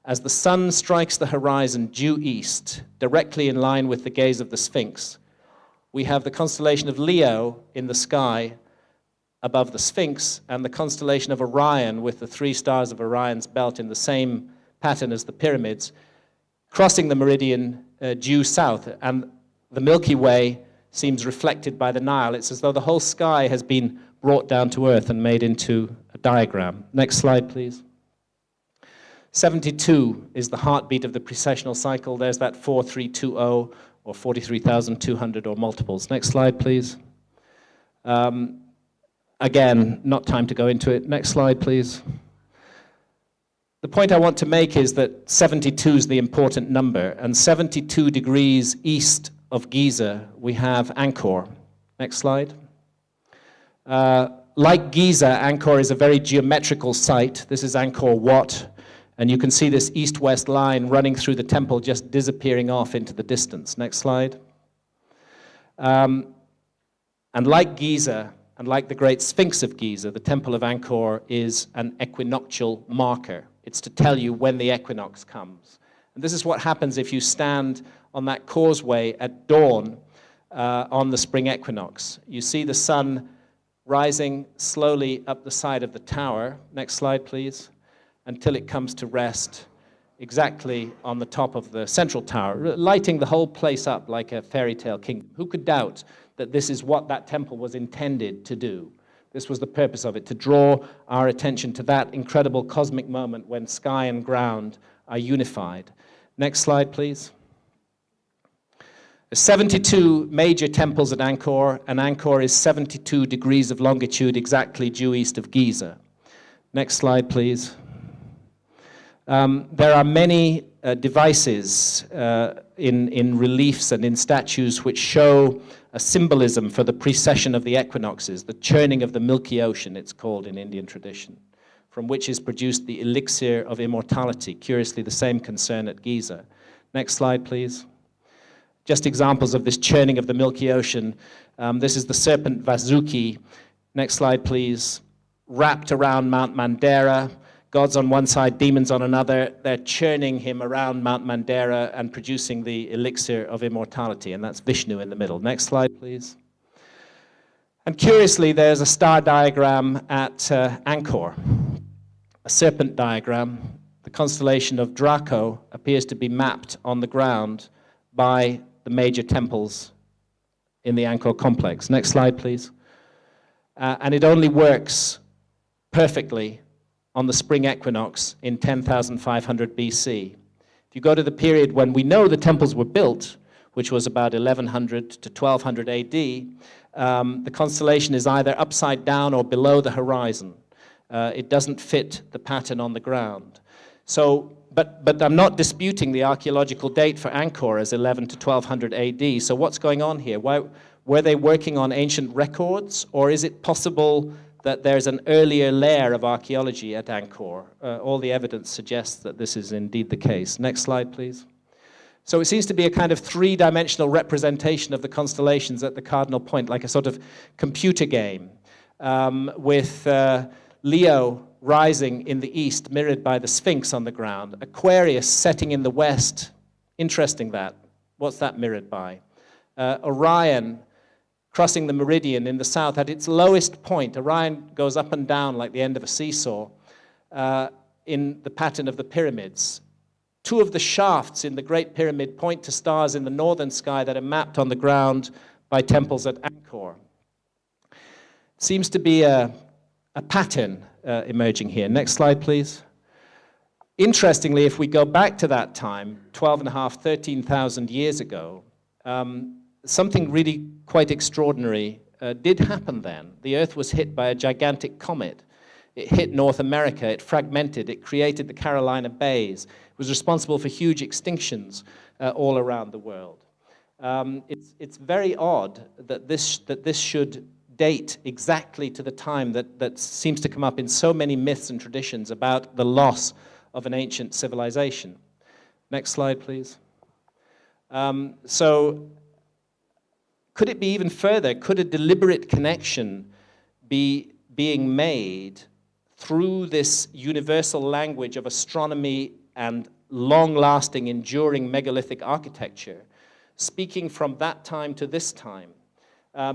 S1: as the sun strikes the horizon due east, directly in line with the gaze of the Sphinx. We have the constellation of Leo in the sky above the Sphinx, and the constellation of Orion with the 3 stars of Orion's belt in the same pattern as the pyramids, crossing the meridian due south, and the Milky Way seems reflected by the Nile. It's as though the whole sky has been brought down to earth and made into a diagram. Next slide, please. 72 is the heartbeat of the precessional cycle. There's that 4320 or 43,200 or multiples. Next slide, please. Again, not time to go into it. Next slide, please. The point I want to make is that 72 is the important number, and 72 degrees east of Giza, we have Angkor. Next slide. Like Giza, Angkor is a very geometrical site. This is Angkor Wat, and you can see this east-west line running through the temple, just disappearing off into the distance. Next slide. And like Giza, and like the great Sphinx of Giza, the Temple of Angkor is an equinoctial marker. It's to tell you when the equinox comes. And this is what happens if you stand on that causeway at dawn on the spring equinox. You see the sun rising slowly up the side of the tower. Next slide, please. Until it comes to rest exactly on the top of the central tower, lighting the whole place up like a fairy tale kingdom. Who could doubt that this is what that temple was intended to do? This was the purpose of it, to draw our attention to that incredible cosmic moment when sky and ground are unified. Next slide, please. There's 72 major temples at Angkor, and Angkor is 72 degrees of longitude exactly due east of Giza. Next slide, please. There are many devices in reliefs and in statues which show a symbolism for the precession of the equinoxes, the churning of the Milky Ocean, it's called in Indian tradition, from which is produced the elixir of immortality, curiously the same concern at Giza. Next slide, please. Just examples of this churning of the Milky Ocean. This is the serpent Vasuki. Next slide, please. Wrapped around Mount Mandara, gods on one side, demons on another. They're churning him around Mount Mandara and producing the elixir of immortality, and that's Vishnu in the middle. Next slide, please. And curiously, there's a star diagram at Angkor, a serpent diagram. The constellation of Draco appears to be mapped on the ground by the major temples in the Angkor complex. Next slide, please. And it only works perfectly on the spring equinox in 10,500 BC. If you go to the period when we know the temples were built, which was about 1100 to 1200 AD, the constellation is either upside down or below the horizon. It doesn't fit the pattern on the ground. So, but I'm not disputing the archaeological date for Angkor as 11 to 1200 AD. So what's going on here? Were they working on ancient records, or is it possible that there's an earlier layer of archaeology at Angkor? All the evidence suggests that this is indeed the case. Next slide, please. So it seems to be a kind of three-dimensional representation of the constellations at the cardinal point, like a sort of computer game, with Leo rising in the east, mirrored by the Sphinx on the ground, Aquarius setting in the west. Interesting that. What's that mirrored by? Orion crossing the meridian in the south at its lowest point. Orion goes up and down like the end of a seesaw in the pattern of the pyramids. Two of the shafts in the Great Pyramid point to stars in the northern sky that are mapped on the ground by temples at Angkor. Seems to be a pattern emerging here. Next slide, please. Interestingly, if we go back to that time, 12,500, 13,000 years ago, something really quite extraordinary did happen then. The Earth was hit by a gigantic comet. It hit North America, it fragmented, it created the Carolina Bays. It was responsible for huge extinctions all around the world. It's very odd that this should date exactly to the time that seems to come up in so many myths and traditions about the loss of an ancient civilization. Next slide, please. So could it be even further? Could a deliberate connection be being made through this universal language of astronomy and long-lasting, enduring megalithic architecture, speaking from that time to this time?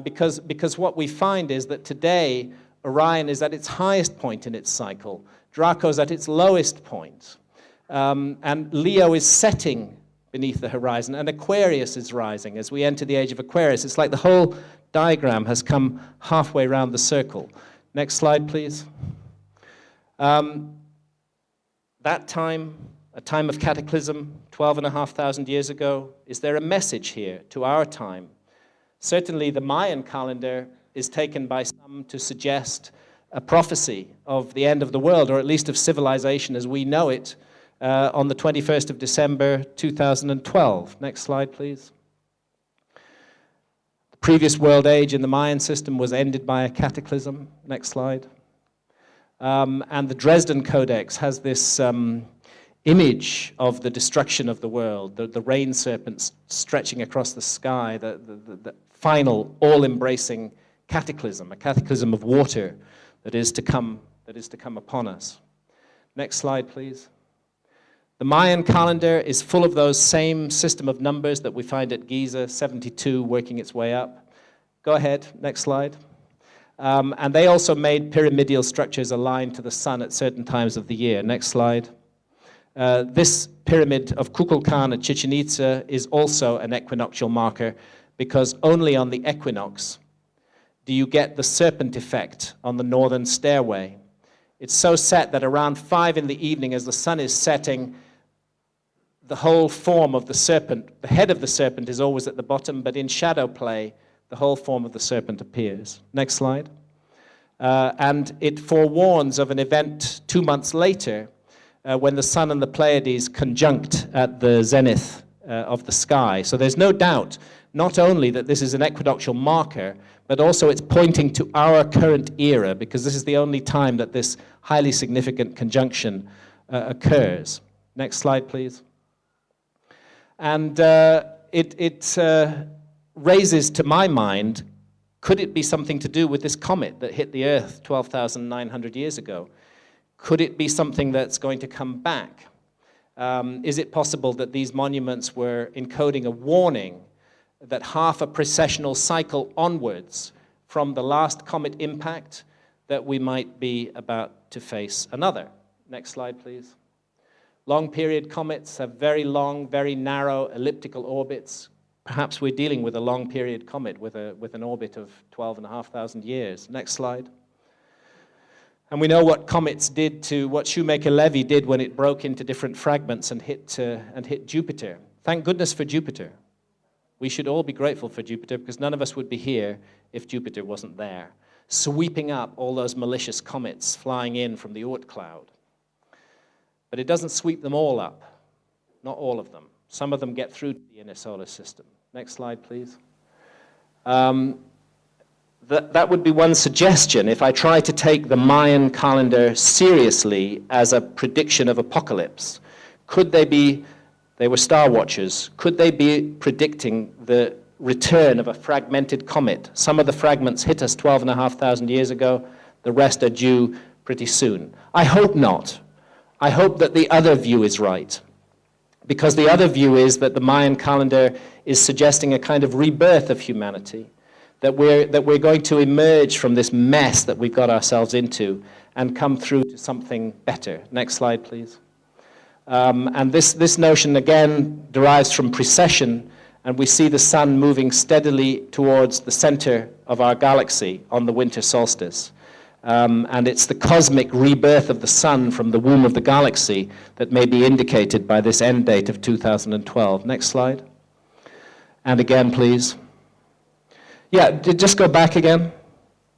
S1: Because what we find is that today, Orion is at its highest point in its cycle, Draco's at its lowest point, and Leo is setting beneath the horizon, and Aquarius is rising as we enter the age of Aquarius. It's like the whole diagram has come halfway around the circle. Next slide, please. That time, a time of cataclysm, 12,500 years ago, is there a message here to our time? Certainly the Mayan calendar is taken by some to suggest a prophecy of the end of the world, or at least of civilization as we know it, on the 21st of December, 2012. Next slide, please. The previous world age in the Mayan system was ended by a cataclysm. Next slide. And the Dresden Codex has this image of the destruction of the world, the rain serpents stretching across the sky, the final, all-embracing cataclysm, a cataclysm of water that is to come upon us. Next slide, please. The Mayan calendar is full of those same system of numbers that we find at Giza, 72 working its way up. Go ahead, next slide. And they also made pyramidal structures aligned to the sun at certain times of the year. Next slide. This pyramid of Kukulkan at Chichen Itza is also an equinoctial marker, because only on the equinox do you get the serpent effect on the northern stairway. It's so set that around 5 in the evening, as the sun is setting, the whole form of the serpent, the head of the serpent is always at the bottom, but in shadow play, the whole form of the serpent appears. Next slide. And it forewarns of an event 2 months later, when the sun and the Pleiades conjunct at the zenith of the sky. So there's no doubt, not only that this is an equinoctial marker, but also it's pointing to our current era, because this is the only time that this highly significant conjunction occurs. Next slide, please. And it raises to my mind, could it be something to do with this comet that hit the Earth 12,900 years ago? Could it be something that's going to come back? Is it possible that these monuments were encoding a warning that half a precessional cycle onwards from the last comet impact that we might be about to face another? Next slide, please. Long period comets have very long, very narrow elliptical orbits. Perhaps we're dealing with a long period comet with an orbit of 12,500 years. Next slide. And we know what comets did to, what Shoemaker-Levy did when it broke into different fragments and hit Jupiter. Thank goodness for Jupiter. We should all be grateful for Jupiter, because none of us would be here if Jupiter wasn't there, sweeping up all those malicious comets flying in from the Oort cloud. But it doesn't sweep them all up, not all of them. Some of them get through to the inner solar system. Next slide, please. That would be one suggestion. If I try to take the Mayan calendar seriously as a prediction of apocalypse, could they were star watchers, could they be predicting the return of a fragmented comet? Some of the fragments hit us 12,500 years ago, the rest are due pretty soon. I hope not. I hope that the other view is right, because the other view is that the Mayan calendar is suggesting a kind of rebirth of humanity, that we're going to emerge from this mess that we've got ourselves into and come through to something better. Next slide, please. And this notion, again, derives from precession, and we see the sun moving steadily towards the center of our galaxy on the winter solstice. And it's the cosmic rebirth of the sun from the womb of the galaxy that may be indicated by this end date of 2012. Next slide. And again, please. Yeah, just go back again.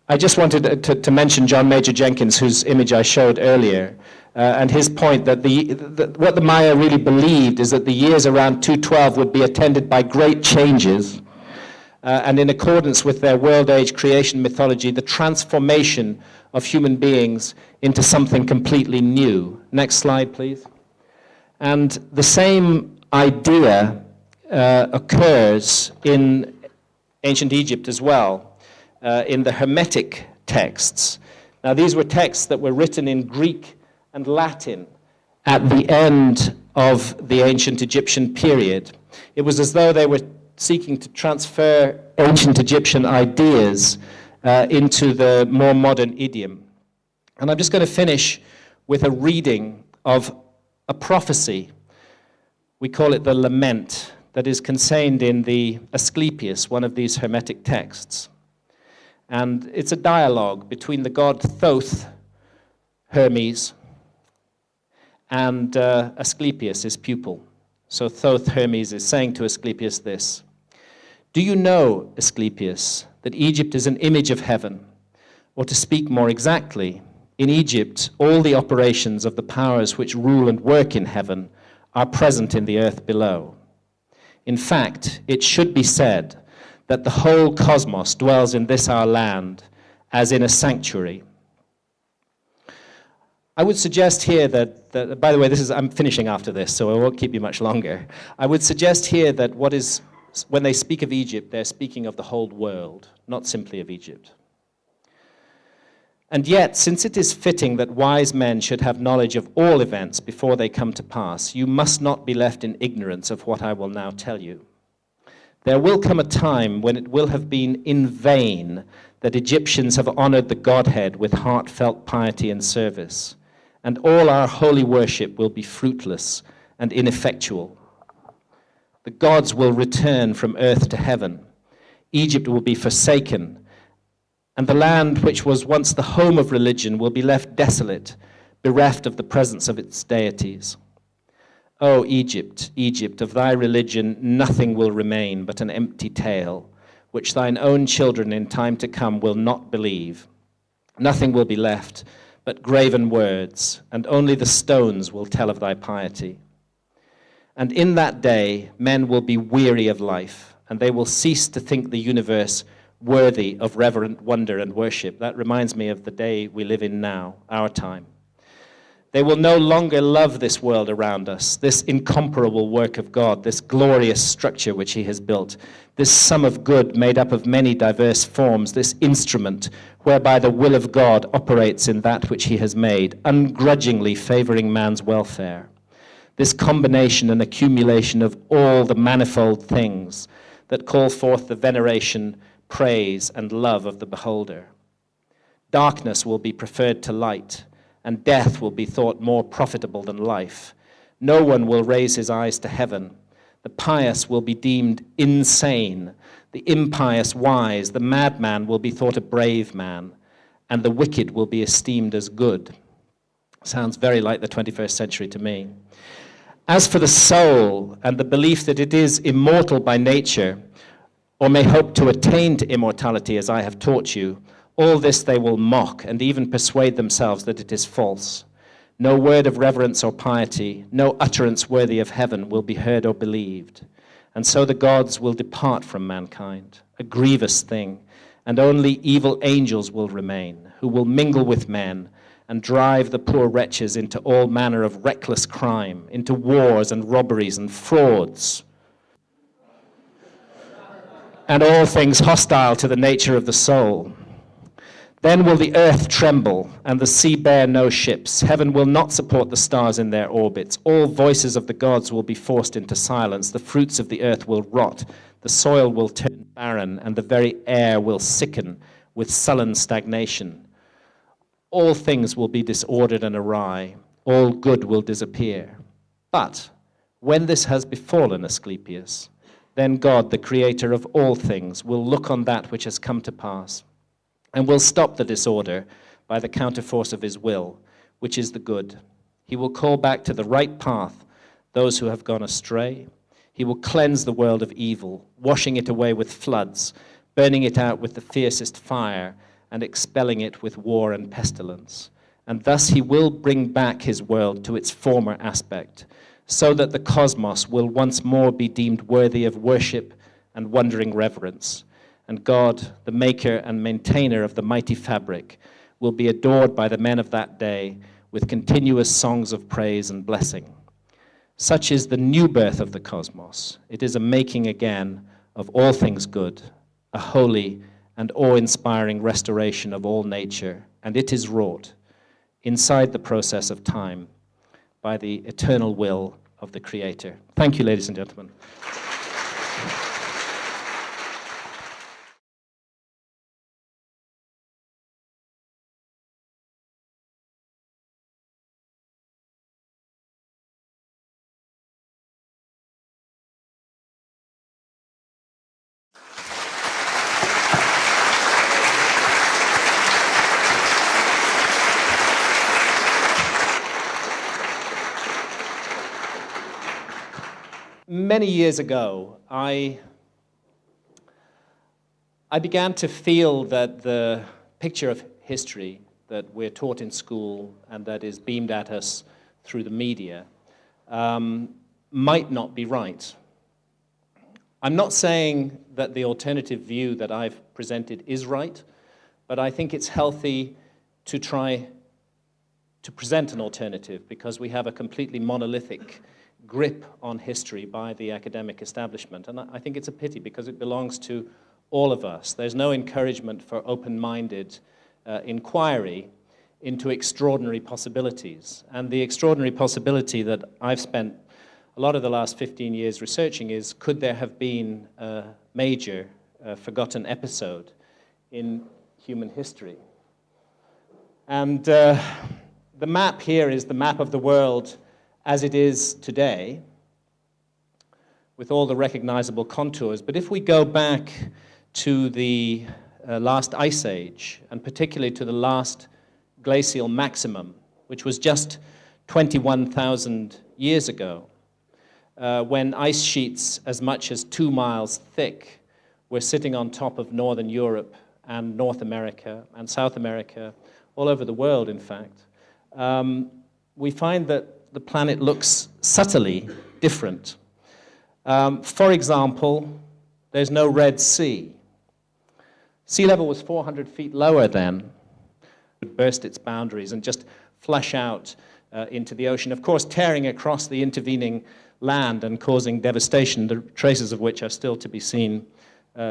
S1: I just wanted to mention John Major Jenkins, whose image I showed earlier, and his point that what the Maya really believed is that the years around 212 would be attended by great changes, and in accordance with their world age creation mythology, the transformation of human beings into something completely new. Next slide, please. And the same idea occurs in ancient Egypt as well, in the Hermetic texts. Now, these were texts that were written in Greek and Latin at the end of the ancient Egyptian period. It was as though they were seeking to transfer ancient Egyptian ideas into the more modern idiom. And I'm just going to finish with a reading of a prophecy. We call it the Lament, that is contained in the Asclepius, one of these Hermetic texts. And it's a dialogue between the god Thoth, Hermes, and Asclepius, his pupil. So Thoth, Hermes, is saying to Asclepius this: "Do you know, Asclepius, that Egypt is an image of heaven? Or to speak more exactly, in Egypt all the operations of the powers which rule and work in heaven are present in the earth below. In fact, it should be said that the whole cosmos dwells in this our land as in a sanctuary." I would suggest here that by the way, I'm finishing after this, so I won't keep you much longer. I would suggest here that when they speak of Egypt, they're speaking of the whole world, not simply of Egypt. And yet, since it is fitting that wise men should have knowledge of all events before they come to pass, you must not be left in ignorance of what I will now tell you. There will come a time when it will have been in vain that Egyptians have honored the Godhead with heartfelt piety and service, and all our holy worship will be fruitless and ineffectual. The gods will return from earth to heaven. Egypt will be forsaken, and the land which was once the home of religion will be left desolate, bereft of the presence of its deities. O Egypt, Egypt, of thy religion nothing will remain but an empty tale, which thine own children in time to come will not believe. Nothing will be left but graven words, and only the stones will tell of thy piety. And in that day men will be weary of life, and they will cease to think the universe worthy of reverent wonder and worship. That reminds me of the day we live in now, our time. They will no longer love this world around us, this incomparable work of God, this glorious structure which he has built, this sum of good made up of many diverse forms, this instrument whereby the will of God operates in that which he has made, ungrudgingly favoring man's welfare. This combination and accumulation of all the manifold things that call forth the veneration, praise, and love of the beholder. Darkness will be preferred to light, and death will be thought more profitable than life. No one will raise his eyes to heaven. The pious will be deemed insane, the impious wise, the madman will be thought a brave man, and the wicked will be esteemed as good. Sounds very like the 21st century to me. As for the soul and the belief that it is immortal by nature, or may hope to attain to immortality as I have taught you, all this they will mock and even persuade themselves that it is false. No word of reverence or piety, no utterance worthy of heaven will be heard or believed. And so the gods will depart from mankind, a grievous thing, and only evil angels will remain, who will mingle with men and drive the poor wretches into all manner of reckless crime, into wars and robberies and frauds, and all things hostile to the nature of the soul. Then will the earth tremble, and the sea bear no ships. Heaven will not support the stars in their orbits. All voices of the gods will be forced into silence. The fruits of the earth will rot. The soil will turn barren, and the very air will sicken with sullen stagnation. All things will be disordered and awry. All good will disappear. But when this has befallen, Asclepius, then God, the creator of all things, will look on that which has come to pass, and will stop the disorder by the counterforce of his will, which is the good. He will call back to the right path those who have gone astray. He will cleanse the world of evil, washing it away with floods, burning it out with the fiercest fire, and expelling it with war and pestilence. And thus he will bring back his world to its former aspect, so that the cosmos will once more be deemed worthy of worship and wondering reverence. And God, the maker and maintainer of the mighty fabric, will be adored by the men of that day with continuous songs of praise and blessing. Such is the new birth of the cosmos. It is a making again of all things good, a holy and awe-inspiring restoration of all nature, and it is wrought inside the process of time by the eternal will of the Creator. Thank you, ladies and gentlemen. Many years ago, I began to feel that the picture of history that we're taught in school and that is beamed at us through the media might not be right. I'm not saying that the alternative view that I've presented is right, but I think it's healthy to try to present an alternative because we have a completely monolithic grip on history by the academic establishment. And I think it's a pity because it belongs to all of us. There's no encouragement for open-minded inquiry into extraordinary possibilities. And the extraordinary possibility that I've spent a lot of the last 15 years researching is, could there have been a major forgotten episode in human history? And the map here is the map of the world as it is today, with all the recognizable contours. But if we go back to the last ice age, and particularly to the last glacial maximum, which was just 21,000 years ago, when ice sheets as much as 2 miles thick were sitting on top of Northern Europe and North America and South America, all over the world, in fact, we find that the planet looks subtly different. For example, there's no Red Sea. Sea level was 400 feet lower then. It burst its boundaries and just flush out into the ocean, of course tearing across the intervening land and causing devastation, the traces of which are still to be seen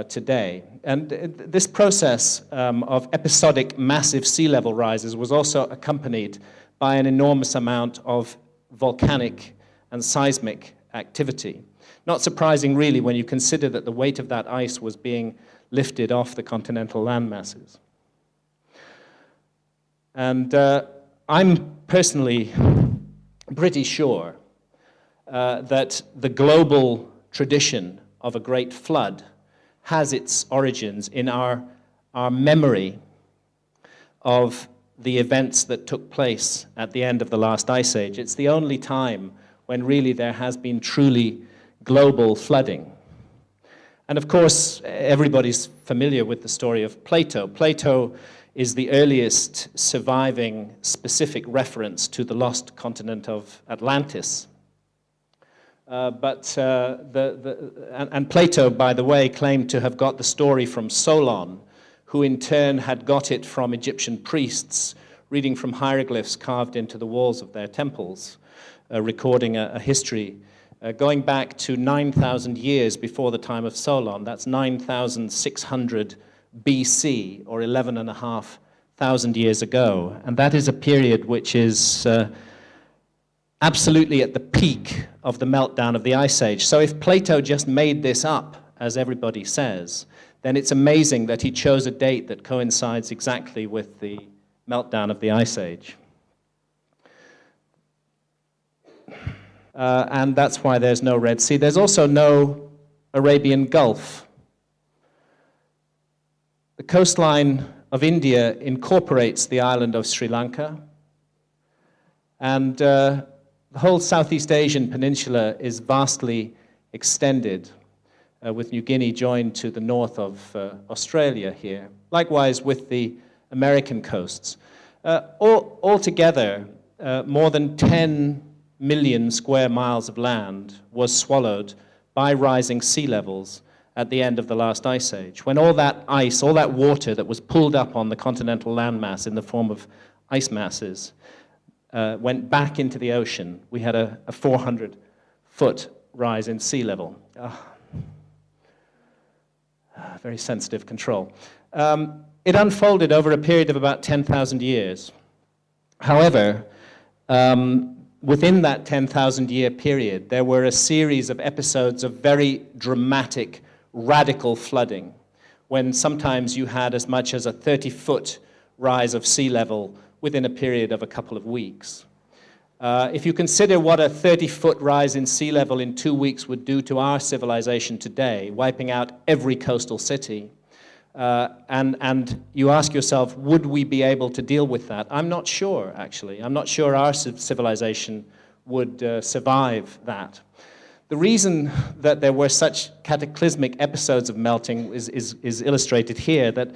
S1: today. And this process of episodic massive sea level rises was also accompanied by an enormous amount of volcanic and seismic activity. Not surprising, really, when you consider that the weight of that ice was being lifted off the continental land masses. And I'm personally pretty sure that the global tradition of a great flood has its origins in our memory of the events that took place at the end of the last ice age. It's the only time when really there has been truly global flooding. And of course, everybody's familiar with the story of Plato. Plato is the earliest surviving specific reference to the lost continent of Atlantis. And Plato, by the way, claimed to have got the story from Solon, who in turn had got it from Egyptian priests, reading from hieroglyphs carved into the walls of their temples, recording a history going back to 9,000 years before the time of Solon. That's 9,600 BC, or 11,500 years ago. And that is a period which is absolutely at the peak of the meltdown of the Ice Age. So if Plato just made this up, as everybody says, then it's amazing that he chose a date that coincides exactly with the meltdown of the Ice Age. And that's why there's no Red Sea. There's also no Arabian Gulf. The coastline of India incorporates the island of Sri Lanka, and the whole Southeast Asian peninsula is vastly extended, with New Guinea joined to the north of Australia here. Likewise with the American coasts. Altogether, more than 10 million square miles of land was swallowed by rising sea levels at the end of the last ice age. When all that ice, all that water that was pulled up on the continental landmass in the form of ice masses went back into the ocean, we had a 400-foot rise in sea level. Very sensitive control. It unfolded over a period of about 10,000 years. However, within that 10,000-year period, there were a series of episodes of very dramatic, radical flooding, when sometimes you had as much as a 30-foot rise of sea level within a period of a couple of weeks. If you consider what a 30-foot rise in sea level in 2 weeks would do to our civilization today, wiping out every coastal city, and you ask yourself, would we be able to deal with that? I'm not sure, actually. I'm not sure our civilization would survive that. The reason that there were such cataclysmic episodes of melting is illustrated here, that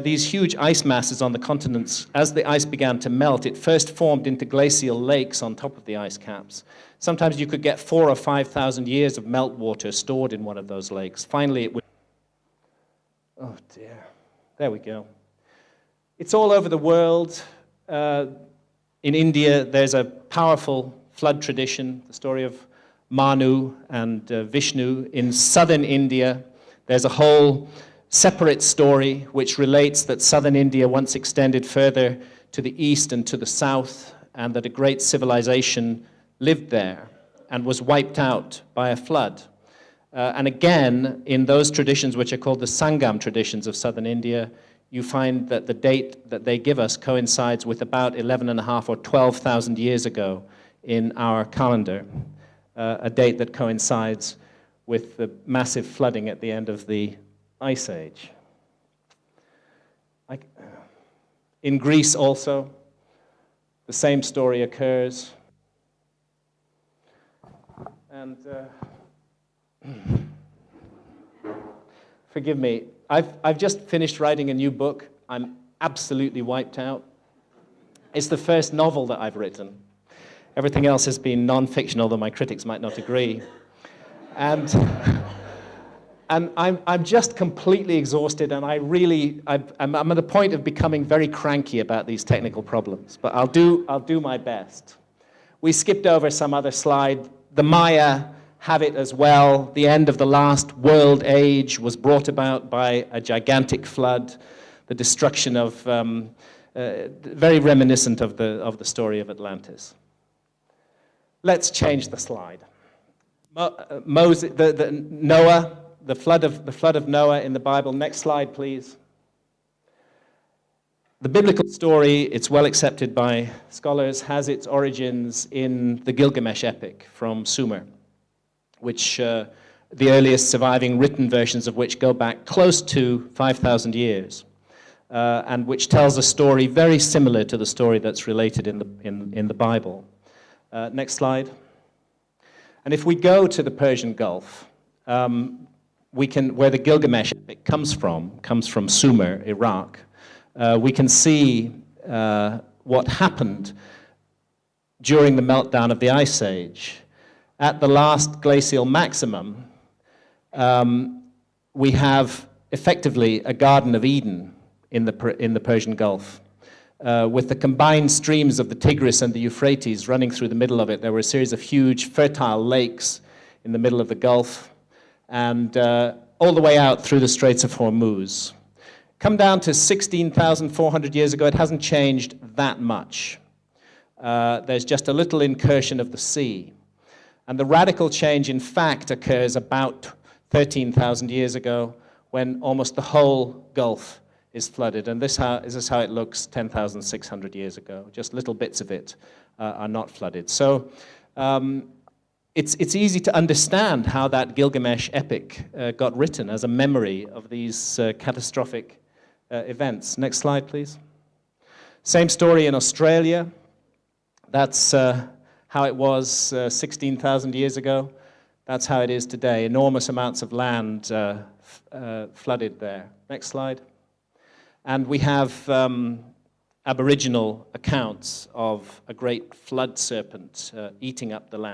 S1: these huge ice masses on the continents, as the ice began to melt, it first formed into glacial lakes on top of the ice caps. Sometimes you could get 4,000 or 5,000 years of meltwater stored in one of those lakes. Finally, it would... Oh dear. There we go. It's all over the world. In India, there's a powerful flood tradition, the story of Manu and Vishnu. In southern India, there's a whole separate story which relates that southern India once extended further to the east and to the south, and that a great civilization lived there and was wiped out by a flood. And again, in those traditions which are called the Sangam traditions of southern India, you find that the date that they give us coincides with about 11,500 or 12,000 years ago in our calendar, a date that coincides with the massive flooding at the end of the Ice Age. In Greece also, the same story occurs. And forgive me, I've just finished writing a new book. I'm absolutely wiped out. It's the first novel that I've written. Everything else has been non-fiction, although my critics might not agree. And And I'm just completely exhausted, and I'm at the point of becoming very cranky about these technical problems, but I'll do my best. We skipped over some other slide. The Maya have it as well. The end of the last world age was brought about by a gigantic flood, the destruction of, very reminiscent of the story of Atlantis. Let's change the slide. Noah, the flood of Noah in the Bible. Next slide, please. The biblical story, it's well accepted by scholars, has its origins in the Gilgamesh epic from Sumer, which the earliest surviving written versions of which go back close to 5,000 years, and which tells a story very similar to the story that's related in the Bible. Next slide. And if we go to the Persian Gulf, where the Gilgamesh epic comes from Sumer, Iraq, we can see what happened during the meltdown of the Ice Age. At the last glacial maximum, we have effectively a Garden of Eden in the Persian Gulf. With the combined streams of the Tigris and the Euphrates running through the middle of it, there were a series of huge fertile lakes in the middle of the Gulf, and all the way out through the Straits of Hormuz. Come down to 16,400 years ago, it hasn't changed that much. There's just a little incursion of the sea. And the radical change, in fact, occurs about 13,000 years ago when almost the whole Gulf is flooded. And this is how it looks 10,600 years ago. Just little bits of it are not flooded. So it's easy to understand how that Gilgamesh epic got written as a memory of these catastrophic events. Next slide, please. Same story in Australia. That's how it was 16,000 years ago. That's how it is today. Enormous amounts of land flooded there. Next slide. And we have Aboriginal accounts of a great flood serpent eating up the land.